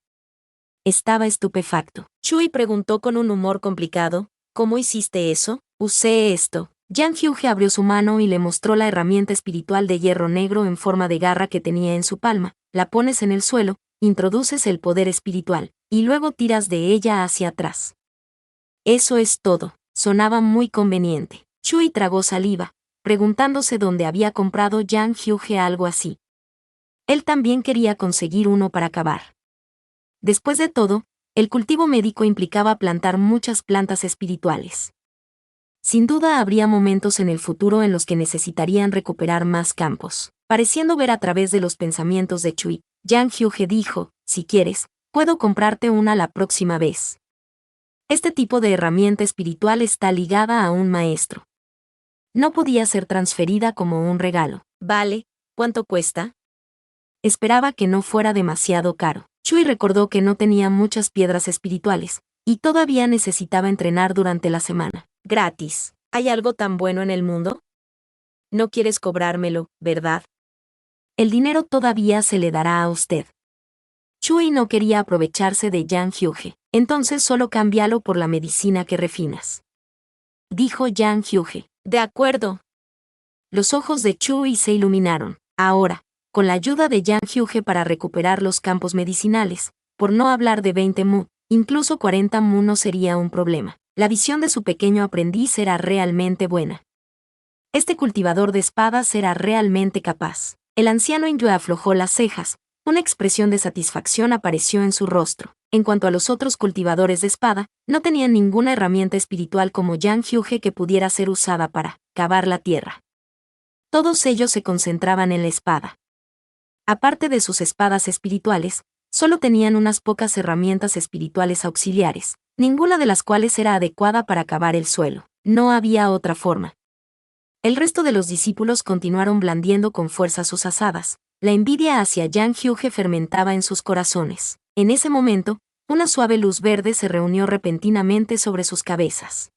Estaba estupefacto. Chui preguntó con un humor complicado: «¿Cómo hiciste eso?» «Usé esto». Yang Hyuge abrió su mano y le mostró la herramienta espiritual de hierro negro en forma de garra que tenía en su palma. La pones en el suelo, introduces el poder espiritual, y luego tiras de ella hacia atrás. Eso es todo. Sonaba muy conveniente. Chui tragó saliva, preguntándose dónde había comprado Yang Hyuge algo así. Él también quería conseguir uno para cavar. Después de todo, el cultivo médico implicaba plantar muchas plantas espirituales. Sin duda habría momentos en el futuro en los que necesitarían recuperar más campos. Pareciendo ver a través de los pensamientos de Chui, Yang Hyuge dijo, si quieres, puedo comprarte una la próxima vez. Este tipo de herramienta espiritual está ligada a un maestro. No podía ser transferida como un regalo. Vale, ¿cuánto cuesta? Esperaba que no fuera demasiado caro. Chui recordó que no tenía muchas piedras espirituales, y todavía necesitaba entrenar durante la semana. Gratis. ¿Hay algo tan bueno en el mundo? No quieres cobrármelo, ¿verdad? El dinero todavía se le dará a usted. Chui no quería aprovecharse de Yang Hyuge. Entonces solo cámbialo por la medicina que refinas. Dijo Yang Hyuge. De acuerdo. Los ojos de Chui se iluminaron. Ahora, con la ayuda de Yang Hyuge para recuperar los campos medicinales, por no hablar de 20 mu, incluso 40 mu no sería un problema. La visión de su pequeño aprendiz era realmente buena. Este cultivador de espadas era realmente capaz. El anciano Inyu aflojó las cejas. Una expresión de satisfacción apareció en su rostro. En cuanto a los otros cultivadores de espada, no tenían ninguna herramienta espiritual como Yang Hyuge que pudiera ser usada para cavar la tierra. Todos ellos se concentraban en la espada. Aparte de sus espadas espirituales, solo tenían unas pocas herramientas espirituales auxiliares, ninguna de las cuales era adecuada para cavar el suelo. No había otra forma. El resto de los discípulos continuaron blandiendo con fuerza sus azadas. La envidia hacia Yang Hyuge fermentaba en sus corazones. En ese momento, una suave luz verde se reunió repentinamente sobre sus cabezas.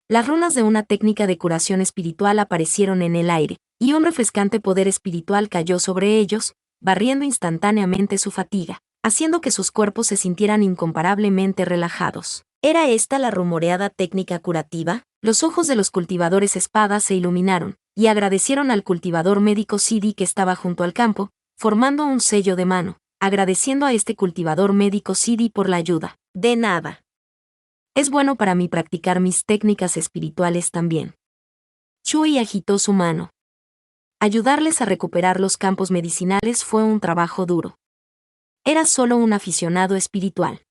Las runas de una técnica de curación espiritual aparecieron en el aire, y un refrescante poder espiritual cayó sobre ellos, barriendo instantáneamente su fatiga, haciendo que sus cuerpos se sintieran incomparablemente relajados. ¿Era esta la rumoreada técnica curativa? Los ojos de los cultivadores espadas se iluminaron, y agradecieron al cultivador médico Sidi que estaba junto al campo, formando un sello de mano, agradeciendo a este cultivador médico Sidi por la ayuda. De nada. Es bueno para mí practicar mis técnicas espirituales también. Chui agitó su mano. Ayudarles a recuperar los campos medicinales fue un trabajo duro. Era solo un aficionado espiritual.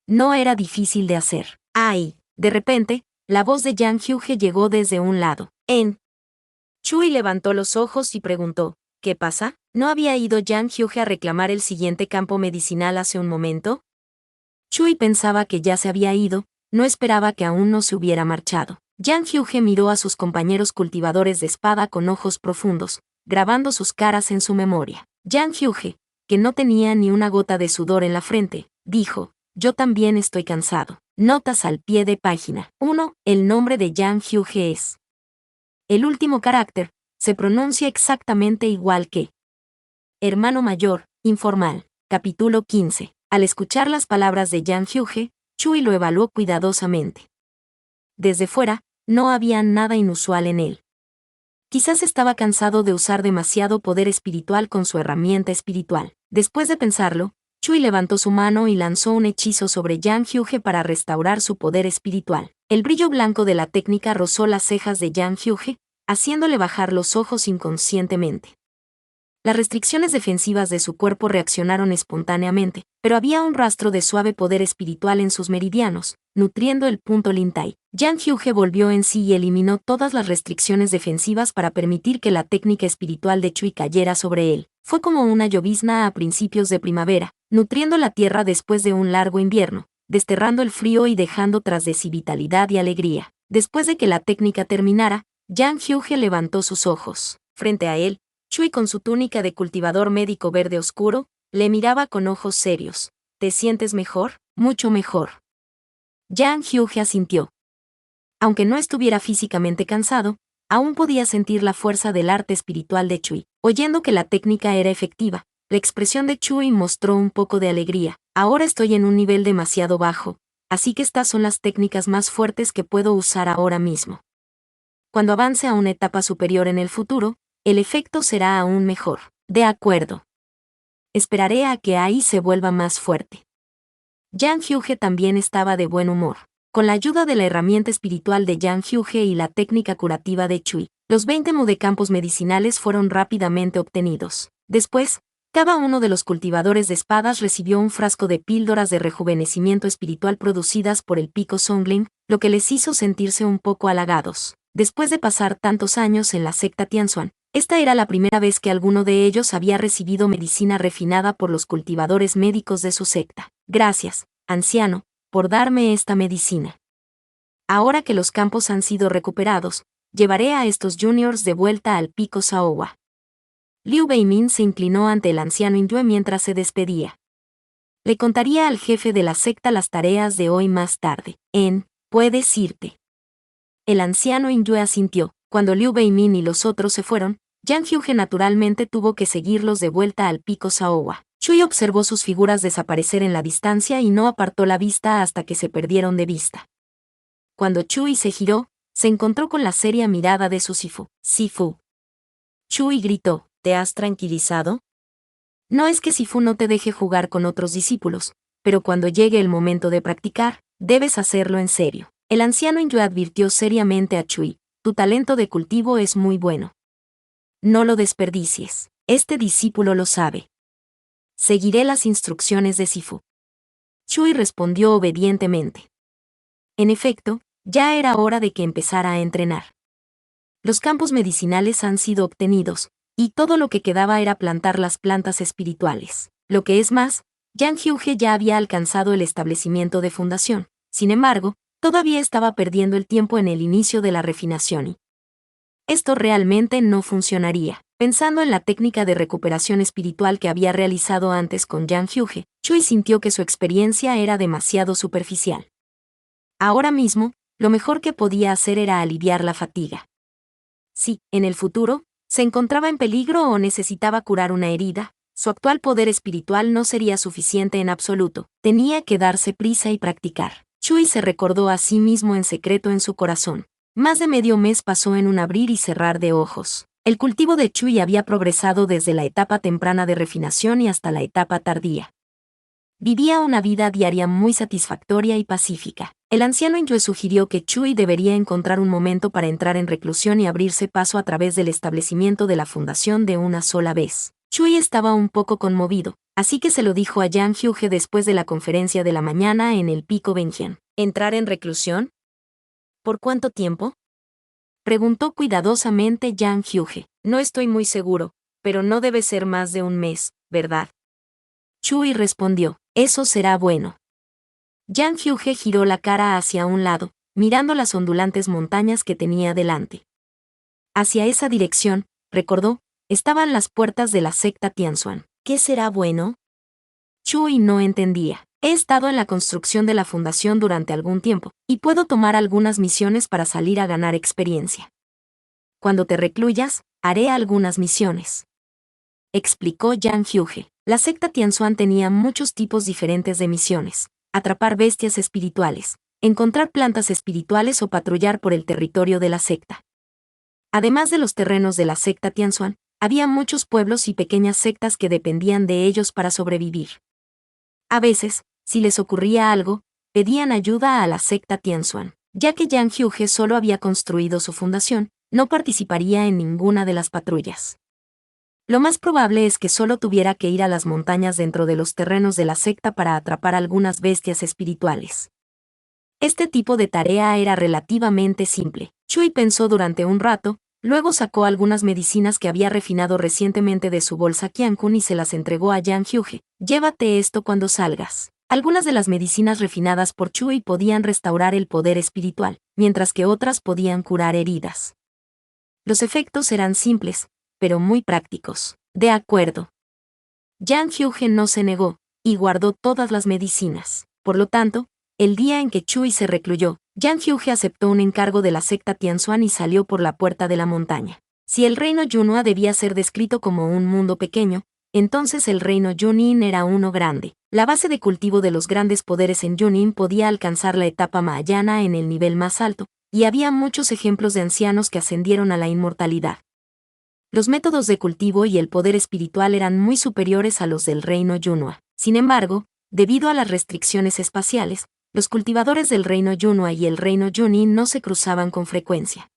No era difícil de hacer. ¡Ay! De repente, la voz de Yang Hyuge llegó desde un lado. Chui levantó los ojos y preguntó, ¿qué pasa? ¿No había ido Yang Hyuge a reclamar el siguiente campo medicinal hace un momento? Chui pensaba que ya se había ido, no esperaba que aún no se hubiera marchado. Yang Hyuge miró a sus compañeros cultivadores de espada con ojos profundos, grabando sus caras en su memoria. Yang Hyuge, que no tenía ni una gota de sudor en la frente, dijo, yo también estoy cansado. Notas al pie de página. 1. El nombre de Yang Hyuge es. El último carácter se pronuncia exactamente igual que hermano mayor, informal. Capítulo 15. Al escuchar las palabras de Yang Hyuge, Chui lo evaluó cuidadosamente. Desde fuera, no había nada inusual en él. Quizás estaba cansado de usar demasiado poder espiritual con su herramienta espiritual. Después de pensarlo, Chui levantó su mano y lanzó un hechizo sobre Yang Hyuge para restaurar su poder espiritual. El brillo blanco de la técnica rozó las cejas de Yang Hyuge, haciéndole bajar los ojos inconscientemente. Las restricciones defensivas de su cuerpo reaccionaron espontáneamente, pero había un rastro de suave poder espiritual en sus meridianos, nutriendo el punto Lintai. Yang Hyuge volvió en sí y eliminó todas las restricciones defensivas para permitir que la técnica espiritual de Chui cayera sobre él. Fue como una llovizna a principios de primavera, nutriendo la tierra después de un largo invierno, desterrando el frío y dejando tras de sí vitalidad y alegría. Después de que la técnica terminara, Yang Hyuge levantó sus ojos. Frente a él, Chui con su túnica de cultivador médico verde oscuro, le miraba con ojos serios. ¿Te sientes mejor? Mucho mejor. Yang Hyuge asintió. Aunque no estuviera físicamente cansado, aún podía sentir la fuerza del arte espiritual de Chui. Oyendo que la técnica era efectiva, la expresión de Chui mostró un poco de alegría. Ahora estoy en un nivel demasiado bajo, así que estas son las técnicas más fuertes que puedo usar ahora mismo. Cuando avance a una etapa superior en el futuro, el efecto será aún mejor. De acuerdo. Esperaré a que ahí se vuelva más fuerte. Yang Hyuge también estaba de buen humor. Con la ayuda de la herramienta espiritual de Yang Hyuge y la técnica curativa de Chui, los 20 mu de campos medicinales fueron rápidamente obtenidos. Después, Cada uno de los cultivadores de espadas recibió un frasco de píldoras de rejuvenecimiento espiritual producidas por el pico Songling, lo que les hizo sentirse un poco halagados. Después de pasar tantos años en la secta Tianxuan, esta era la primera vez que alguno de ellos había recibido medicina refinada por los cultivadores médicos de su secta. Gracias, anciano, por darme esta medicina. Ahora que los campos han sido recuperados, llevaré a estos juniors de vuelta al pico Saowa. Liu Beimin se inclinó ante el anciano Inyue mientras se despedía. Le contaría al jefe de la secta las tareas de hoy más tarde. Puedes irte. El anciano Inyue asintió. Cuando Liu Beimin y los otros se fueron, Yang Hyuge naturalmente tuvo que seguirlos de vuelta al pico Saowa. Chui observó sus figuras desaparecer en la distancia y no apartó la vista hasta que se perdieron de vista. Cuando Chui se giró, se encontró con la seria mirada de su Sifu. Sifu. Chui gritó, ¿te has tranquilizado? No es que Sifu no te deje jugar con otros discípulos, pero cuando llegue el momento de practicar, debes hacerlo en serio. El anciano Inyue advirtió seriamente a Chui, tu talento de cultivo es muy bueno. No lo desperdicies. Este discípulo lo sabe. Seguiré las instrucciones de Sifu. Chui respondió obedientemente. En efecto, ya era hora de que empezara a entrenar. Los campos medicinales han sido obtenidos, y todo lo que quedaba era plantar las plantas espirituales. Lo que es más, Yang Hyuge ya había alcanzado el establecimiento de fundación. Sin embargo, todavía estaba perdiendo el tiempo en el inicio de la refinación y esto realmente no funcionaría. Pensando en la técnica de recuperación espiritual que había realizado antes con Yang Hyuge, Chui sintió que su experiencia era demasiado superficial. Ahora mismo, lo mejor que podía hacer era aliviar la fatiga. Si, en el futuro, se encontraba en peligro o necesitaba curar una herida, su actual poder espiritual no sería suficiente en absoluto. Tenía que darse prisa y practicar. Chui se recordó a sí mismo en secreto en su corazón. Más de medio mes pasó en un abrir y cerrar de ojos. El cultivo de Chui había progresado desde la etapa temprana de refinación y hasta la etapa tardía. Vivía una vida diaria muy satisfactoria y pacífica. El anciano Inyue sugirió que Chui debería encontrar un momento para entrar en reclusión y abrirse paso a través del establecimiento de la fundación de una sola vez. Chui estaba un poco conmovido, así que se lo dijo a Yang Hyuge después de la conferencia de la mañana en el pico Benjian. ¿Entrar en reclusión? ¿Por cuánto tiempo? Preguntó cuidadosamente Yang Hyuge. No estoy muy seguro, pero no debe ser más de un mes, ¿verdad? Chui respondió, eso será bueno. Yang Hyuge giró la cara hacia un lado, mirando las ondulantes montañas que tenía delante. Hacia esa dirección, recordó, estaban las puertas de la secta Tianxuan. ¿Qué será bueno? Chui no entendía. He estado en la construcción de la fundación durante algún tiempo, y puedo tomar algunas misiones para salir a ganar experiencia. Cuando te recluyas, haré algunas misiones. Explicó Yang Hyuge. La secta Tianxuan tenía muchos tipos diferentes de misiones. Atrapar bestias espirituales, encontrar plantas espirituales o patrullar por el territorio de la secta. Además de los terrenos de la secta Tianxuan, había muchos pueblos y pequeñas sectas que dependían de ellos para sobrevivir. A veces, si les ocurría algo, pedían ayuda a la secta Tianxuan. Ya que Yang Hyuge solo había construido su fundación, no participaría en ninguna de las patrullas. Lo más probable es que solo tuviera que ir a las montañas dentro de los terrenos de la secta para atrapar algunas bestias espirituales. Este tipo de tarea era relativamente simple. Chui pensó durante un rato, luego sacó algunas medicinas que había refinado recientemente de su bolsa Qiankun y se las entregó a Yang Hyuge. Llévate esto cuando salgas. Algunas de las medicinas refinadas por Chui podían restaurar el poder espiritual, mientras que otras podían curar heridas. Los efectos eran simples, pero muy prácticos. De acuerdo. Yang Hyuge no se negó, y guardó todas las medicinas. Por lo tanto, el día en que Chui se recluyó, Yang Hyuge aceptó un encargo de la secta Tianxuan y salió por la puerta de la montaña. Si el reino Yunhua debía ser descrito como un mundo pequeño, entonces el reino Junin era uno grande. La base de cultivo de los grandes poderes en Junin podía alcanzar la etapa Mahayana en el nivel más alto, y había muchos ejemplos de ancianos que ascendieron a la inmortalidad. Los métodos de cultivo y el poder espiritual eran muy superiores a los del reino Yunhua. Sin embargo, debido a las restricciones espaciales, los cultivadores del reino Yunhua y el reino Junin no se cruzaban con frecuencia.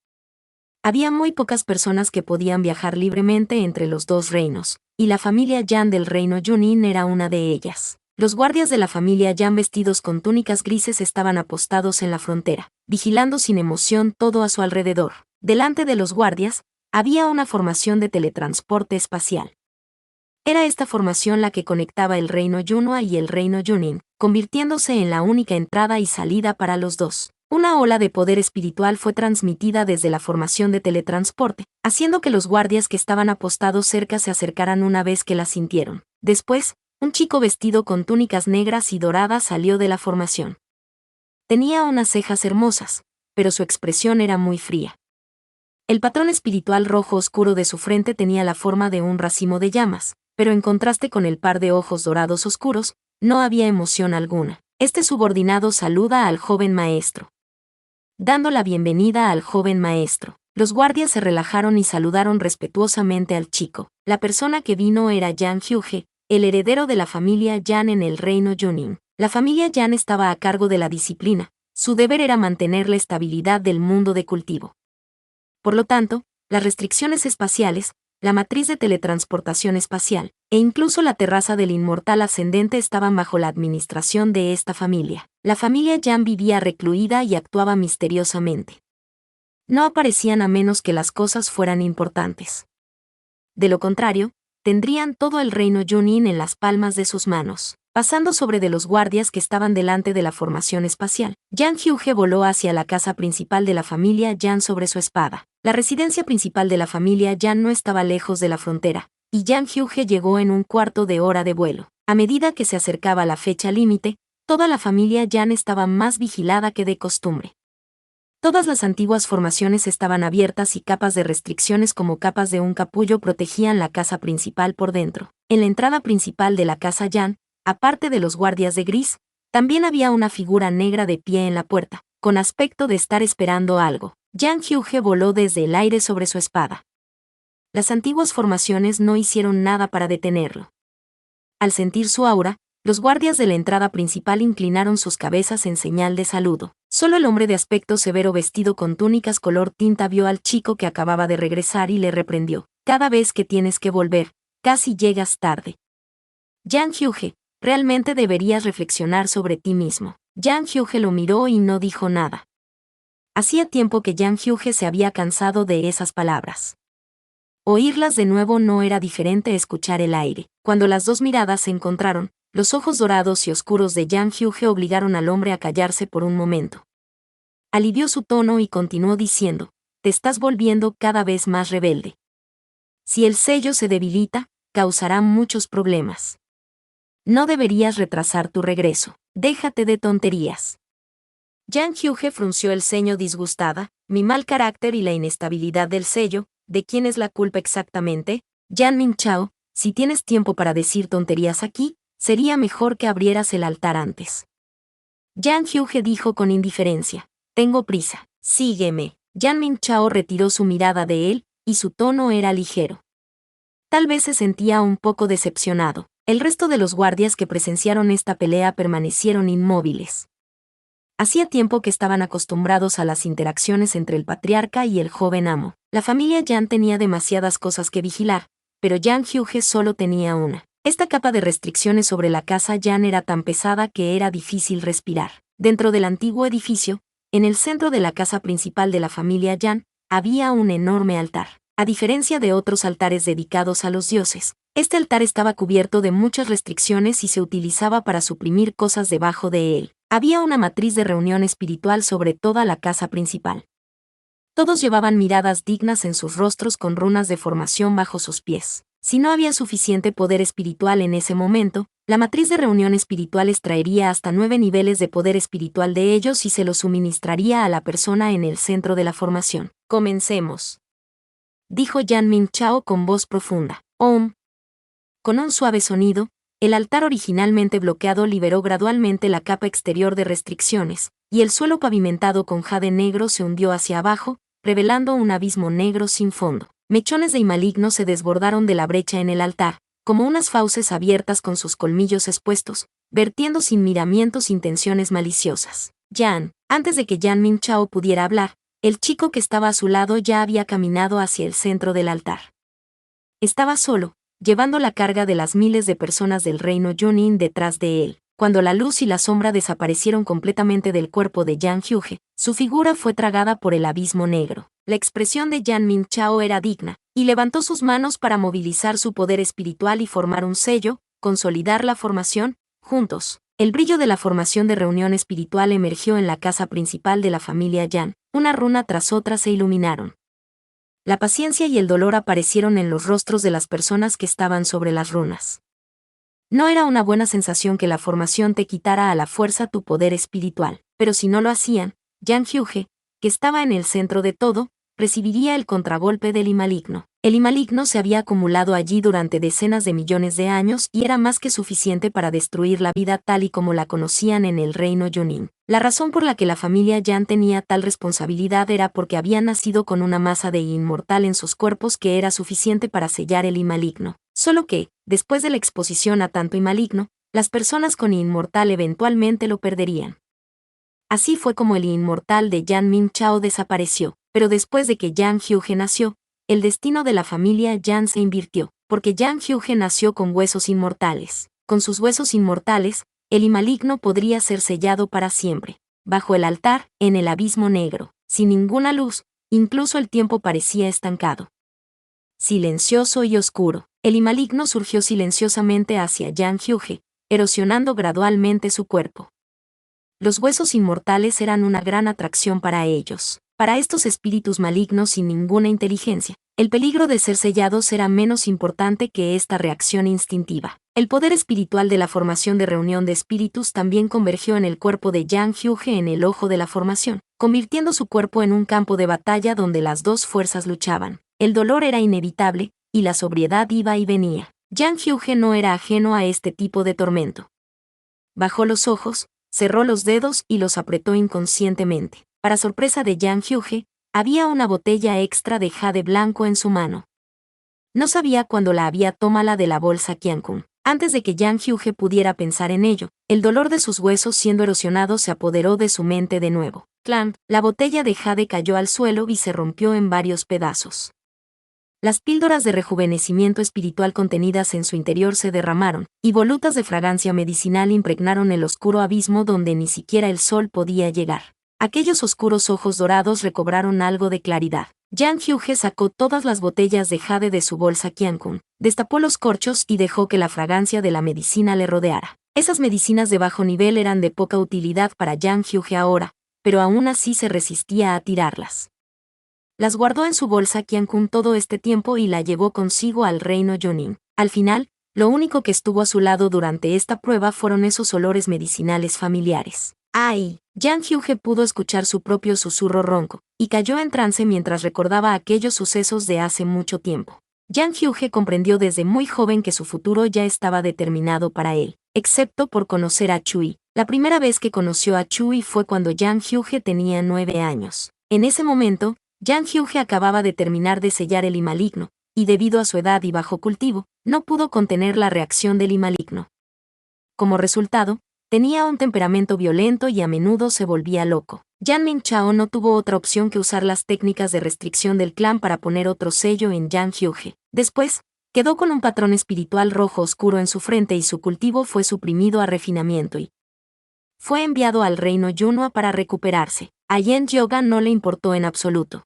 Había muy pocas personas que podían viajar libremente entre los dos reinos, y la familia Yan del reino Junin era una de ellas. Los guardias de la familia Yan vestidos con túnicas grises estaban apostados en la frontera, vigilando sin emoción todo a su alrededor. Delante de los guardias, había una formación de teletransporte espacial. Era esta formación la que conectaba el reino Yunhua y el reino Junin, convirtiéndose en la única entrada y salida para los dos. Una ola de poder espiritual fue transmitida desde la formación de teletransporte, haciendo que los guardias que estaban apostados cerca se acercaran una vez que la sintieron. Después, un chico vestido con túnicas negras y doradas salió de la formación. Tenía unas cejas hermosas, pero su expresión era muy fría. El patrón espiritual rojo oscuro de su frente tenía la forma de un racimo de llamas, pero en contraste con el par de ojos dorados oscuros, no había emoción alguna. Este subordinado saluda al joven maestro. Dando la bienvenida al joven maestro, los guardias se relajaron y saludaron respetuosamente al chico. La persona que vino era Yang Hyuge, el heredero de la familia Yan en el reino Junin. La familia Yan estaba a cargo de la disciplina, su deber era mantener la estabilidad del mundo de cultivo. Por lo tanto, las restricciones espaciales, la matriz de teletransportación espacial, e incluso la terraza del inmortal ascendente estaban bajo la administración de esta familia. La familia Yan vivía recluida y actuaba misteriosamente. No aparecían a menos que las cosas fueran importantes. De lo contrario, tendrían todo el reino Junin en las palmas de sus manos. Pasando sobre de los guardias que estaban delante de la formación espacial, Yang Hyuge voló hacia la casa principal de la familia Yan sobre su espada. La residencia principal de la familia Yan no estaba lejos de la frontera, y Yang Hyuge llegó en un cuarto de hora de vuelo. A medida que se acercaba la fecha límite, toda la familia Yan estaba más vigilada que de costumbre. Todas las antiguas formaciones estaban abiertas y capas de restricciones como capas de un capullo protegían la casa principal por dentro. En la entrada principal de la casa Yan, aparte de los guardias de gris, también había una figura negra de pie en la puerta, con aspecto de estar esperando algo. Yang Hyuge voló desde el aire sobre su espada. Las antiguas formaciones no hicieron nada para detenerlo. Al sentir su aura, los guardias de la entrada principal inclinaron sus cabezas en señal de saludo. Solo el hombre de aspecto severo vestido con túnicas color tinta vio al chico que acababa de regresar y le reprendió. Cada vez que tienes que volver, casi llegas tarde. Yang Hyuge, realmente deberías reflexionar sobre ti mismo. Yang Hyuge lo miró y no dijo nada. Hacía tiempo que Yang Hyuge se había cansado de esas palabras. Oírlas de nuevo no era diferente a escuchar el aire. Cuando las dos miradas se encontraron, los ojos dorados y oscuros de Yang Hyuge obligaron al hombre a callarse por un momento. Alivió su tono y continuó diciendo, te estás volviendo cada vez más rebelde. Si el sello se debilita, causará muchos problemas. No deberías retrasar tu regreso. Déjate de tonterías. Yang Hyuge frunció el ceño disgustada. Mi mal carácter y la inestabilidad del sello, ¿de quién es la culpa exactamente? Yan Mingchao, si tienes tiempo para decir tonterías aquí, sería mejor que abrieras el altar antes. Yang Hyuge dijo con indiferencia, tengo prisa, sígueme. Yan Mingchao retiró su mirada de él, y su tono era ligero. Tal vez se sentía un poco decepcionado. El resto de los guardias que presenciaron esta pelea permanecieron inmóviles. Hacía tiempo que estaban acostumbrados a las interacciones entre el patriarca y el joven amo. La familia Yan tenía demasiadas cosas que vigilar, pero Yang Hyuge solo tenía una. Esta capa de restricciones sobre la casa Yan era tan pesada que era difícil respirar. Dentro del antiguo edificio, en el centro de la casa principal de la familia Yan, había un enorme altar. A diferencia de otros altares dedicados a los dioses, este altar estaba cubierto de muchas restricciones y se utilizaba para suprimir cosas debajo de él. Había una matriz de reunión espiritual sobre toda la casa principal. Todos llevaban miradas dignas en sus rostros con runas de formación bajo sus pies. Si no había suficiente poder espiritual en ese momento, la matriz de reunión espiritual extraería hasta 9 niveles de poder espiritual de ellos y se los suministraría a la persona en el centro de la formación. Comencemos, dijo Yan Mingchao con voz profunda. Om. Con un suave sonido, el altar originalmente bloqueado liberó gradualmente la capa exterior de restricciones, y el suelo pavimentado con jade negro se hundió hacia abajo, revelando un abismo negro sin fondo. Mechones de y malignos se desbordaron de la brecha en el altar, como unas fauces abiertas con sus colmillos expuestos, vertiendo sin miramientos intenciones maliciosas. Yan, antes de que Yan Mingchao pudiera hablar, el chico que estaba a su lado ya había caminado hacia el centro del altar. Estaba solo, llevando la carga de las miles de personas del reino Junin detrás de él. Cuando la luz y la sombra desaparecieron completamente del cuerpo de Yang Hyuge, su figura fue tragada por el abismo negro. La expresión de Yan Mingchao era digna, y levantó sus manos para movilizar su poder espiritual y formar un sello, consolidar la formación, juntos. El brillo de la formación de reunión espiritual emergió en la casa principal de la familia Yan. Una runa tras otra se iluminaron. La paciencia y el dolor aparecieron en los rostros de las personas que estaban sobre las runas. No era una buena sensación que la formación te quitara a la fuerza tu poder espiritual, pero si no lo hacían, Yang Hyuge, que estaba en el centro de todo, recibiría el contragolpe del I maligno. El I maligno se había acumulado allí durante decenas de millones de años y era más que suficiente para destruir la vida tal y como la conocían en el reino Junin. La razón por la que la familia Yan tenía tal responsabilidad era porque habían nacido con una masa de inmortal en sus cuerpos que era suficiente para sellar el I maligno. Solo que, después de la exposición a tanto I maligno, las personas con inmortal eventualmente lo perderían. Así fue como el inmortal de Yan Mingchao desapareció, pero después de que Yang Hyuge nació, el destino de la familia Yan se invirtió, porque Yang Hyuge nació con huesos inmortales. Con sus huesos inmortales, el I maligno podría ser sellado para siempre. Bajo el altar, en el abismo negro, sin ninguna luz, incluso el tiempo parecía estancado. Silencioso y oscuro, el I maligno surgió silenciosamente hacia Yang Hyuge, erosionando gradualmente su cuerpo. Los huesos inmortales eran una gran atracción para ellos. Para estos espíritus malignos sin ninguna inteligencia, el peligro de ser sellados era menos importante que esta reacción instintiva. El poder espiritual de la formación de reunión de espíritus también convergió en el cuerpo de Yang Hyuge en el ojo de la formación, convirtiendo su cuerpo en un campo de batalla donde las dos fuerzas luchaban. El dolor era inevitable, y la sobriedad iba y venía. Yang Hyuge no era ajeno a este tipo de tormento. Bajó los ojos, cerró los dedos y los apretó inconscientemente. Para sorpresa de Yang Hyuge, había una botella extra de jade blanco en su mano. No sabía cuándo la había tomado de la bolsa Qiankun. Antes de que Yang Hyuge pudiera pensar en ello, el dolor de sus huesos siendo erosionados se apoderó de su mente de nuevo. Clank, la botella de jade cayó al suelo y se rompió en varios pedazos. Las píldoras de rejuvenecimiento espiritual contenidas en su interior se derramaron, y volutas de fragancia medicinal impregnaron el oscuro abismo donde ni siquiera el sol podía llegar. Aquellos oscuros ojos dorados recobraron algo de claridad. Yang Hyuge sacó todas las botellas de jade de su bolsa Qiankun, destapó los corchos y dejó que la fragancia de la medicina le rodeara. Esas medicinas de bajo nivel eran de poca utilidad para Yang Hyuge ahora, pero aún así se resistía a tirarlas. Las guardó en su bolsa Qiankun todo este tiempo y la llevó consigo al reino Junin. Al final, lo único que estuvo a su lado durante esta prueba fueron esos olores medicinales familiares. ¡Ay! Yang Hyuge pudo escuchar su propio susurro ronco, y cayó en trance mientras recordaba aquellos sucesos de hace mucho tiempo. Yang Hyuge comprendió desde muy joven que su futuro ya estaba determinado para él, excepto por conocer a Chui. La primera vez que conoció a Chui fue cuando Yang Hyuge tenía 9 años. En ese momento, Yang Hyuge acababa de terminar de sellar el I maligno, y debido a su edad y bajo cultivo, no pudo contener la reacción del I maligno. Como resultado, tenía un temperamento violento y a menudo se volvía loco. Yan Mingchao no tuvo otra opción que usar las técnicas de restricción del clan para poner otro sello en Yang Hyuge. Después, quedó con un patrón espiritual rojo oscuro en su frente y su cultivo fue suprimido a refinamiento y fue enviado al reino Yunhua para recuperarse. A Yen Yoga no le importó en absoluto.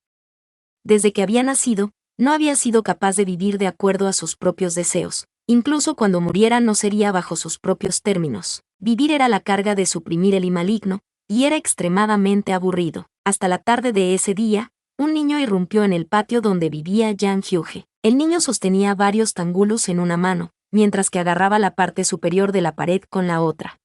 Desde que había nacido, no había sido capaz de vivir de acuerdo a sus propios deseos. Incluso cuando muriera no sería bajo sus propios términos. Vivir era la carga de suprimir el I maligno, y era extremadamente aburrido. Hasta la tarde de ese día, un niño irrumpió en el patio donde vivía Yang Hyuge. El niño sostenía varios tangulus en una mano, mientras que agarraba la parte superior de la pared con la otra.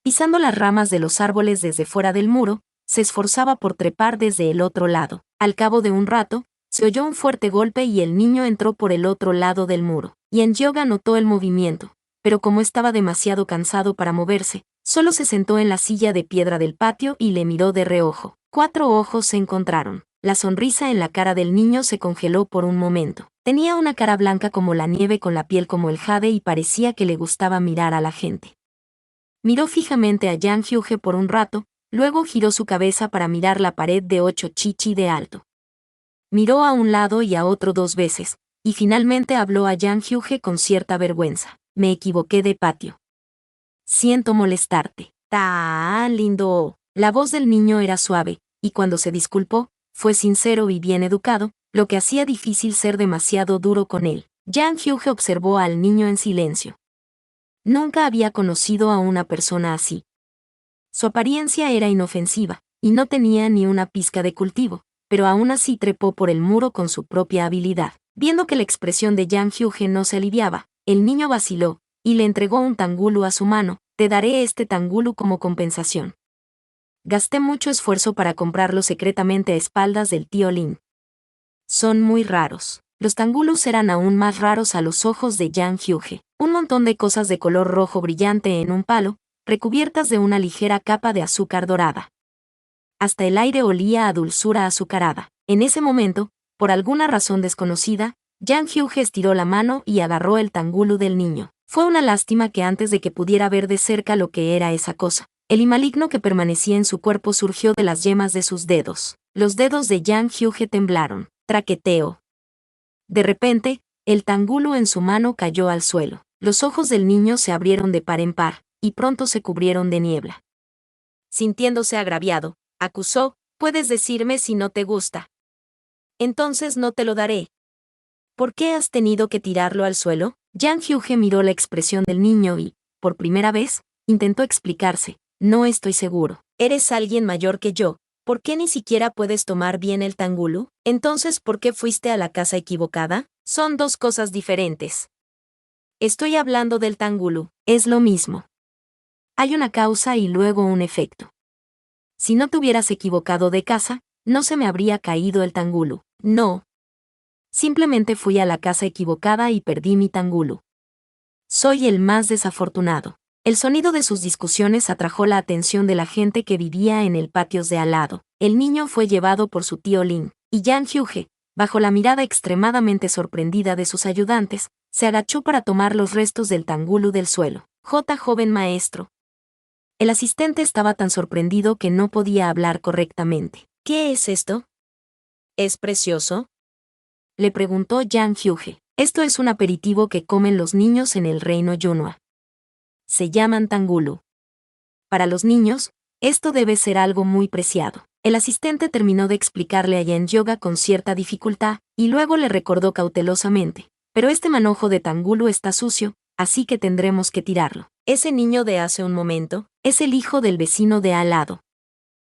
Pisando las ramas de los árboles desde fuera del muro, se esforzaba por trepar desde el otro lado. Al cabo de un rato, se oyó un fuerte golpe y el niño entró por el otro lado del muro. Yen Yoga notó el movimiento, pero como estaba demasiado cansado para moverse, solo se sentó en la silla de piedra del patio y le miró de reojo. 4 ojos se encontraron. La sonrisa en la cara del niño se congeló por un momento. Tenía una cara blanca como la nieve con la piel como el jade y parecía que le gustaba mirar a la gente. Miró fijamente a Yang Hyuge por un rato, luego giró su cabeza para mirar la pared de 8 chichi de alto. Miró a un lado y a otro 2 veces, y finalmente habló a Yang Hyuge con cierta vergüenza. Me equivoqué de patio. Siento molestarte. Tan lindo. La voz del niño era suave, y cuando se disculpó, fue sincero y bien educado, lo que hacía difícil ser demasiado duro con él. Yang Hyuge observó al niño en silencio. Nunca había conocido a una persona así. Su apariencia era inofensiva, y no tenía ni una pizca de cultivo, pero aún así trepó por el muro con su propia habilidad. Viendo que la expresión de Yang Hyuge no se aliviaba, el niño vaciló, y le entregó un tangulu a su mano. Te daré este tangulu como compensación. Gasté mucho esfuerzo para comprarlo secretamente a espaldas del tío Lin. Son muy raros. Los tangulus eran aún más raros a los ojos de Yang Hyuge. Un montón de cosas de color rojo brillante en un palo, recubiertas de una ligera capa de azúcar dorada. Hasta el aire olía a dulzura azucarada. En ese momento, por alguna razón desconocida, Yang Hyuge estiró la mano y agarró el tangulu del niño. Fue una lástima que antes de que pudiera ver de cerca lo que era esa cosa, el maligno que permanecía en su cuerpo surgió de las yemas de sus dedos. Los dedos de Yang Hyuge temblaron. Traqueteo. De repente, el tangulu en su mano cayó al suelo. Los ojos del niño se abrieron de par en par, y pronto se cubrieron de niebla. Sintiéndose agraviado, acusó, «Puedes decirme si no te gusta. Entonces no te lo daré». «¿Por qué has tenido que tirarlo al suelo?». Yang Hyuge miró la expresión del niño y, por primera vez, intentó explicarse. «No estoy seguro. Eres alguien mayor que yo. ¿Por qué ni siquiera puedes tomar bien el tangulu? Entonces, ¿por qué fuiste a la casa equivocada? Son dos cosas diferentes». «Estoy hablando del tangulu. Es lo mismo. Hay una causa y luego un efecto. Si no te hubieras equivocado de casa, no se me habría caído el tangulu». «No. Simplemente fui a la casa equivocada y perdí mi tangulu. Soy el más desafortunado». El sonido de sus discusiones atrajo la atención de la gente que vivía en el patio de al lado. El niño fue llevado por su tío Lin, y Yang Hyuge, bajo la mirada extremadamente sorprendida de sus ayudantes, se agachó para tomar los restos del tangulu del suelo. Joven maestro». El asistente estaba tan sorprendido que no podía hablar correctamente. «¿Qué es esto? ¿Es precioso?», le preguntó Yang Hyuge. «Esto es un aperitivo que comen los niños en el reino Yunhua. Se llaman tangulu. Para los niños, esto debe ser algo muy preciado». El asistente terminó de explicarle a Yen Yoga con cierta dificultad, y luego le recordó cautelosamente. «Pero este manojo de tangulu está sucio, así que tendremos que tirarlo. Ese niño de hace un momento, es el hijo del vecino de al lado.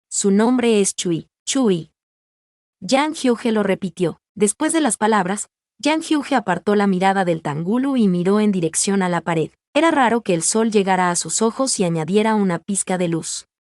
Su nombre es Chui. Chui». Yang Hyuge lo repitió. Después de las palabras, Yang Hyuge apartó la mirada del tangulu y miró en dirección a la pared. Era raro que el sol llegara a sus ojos y añadiera una pizca de luz.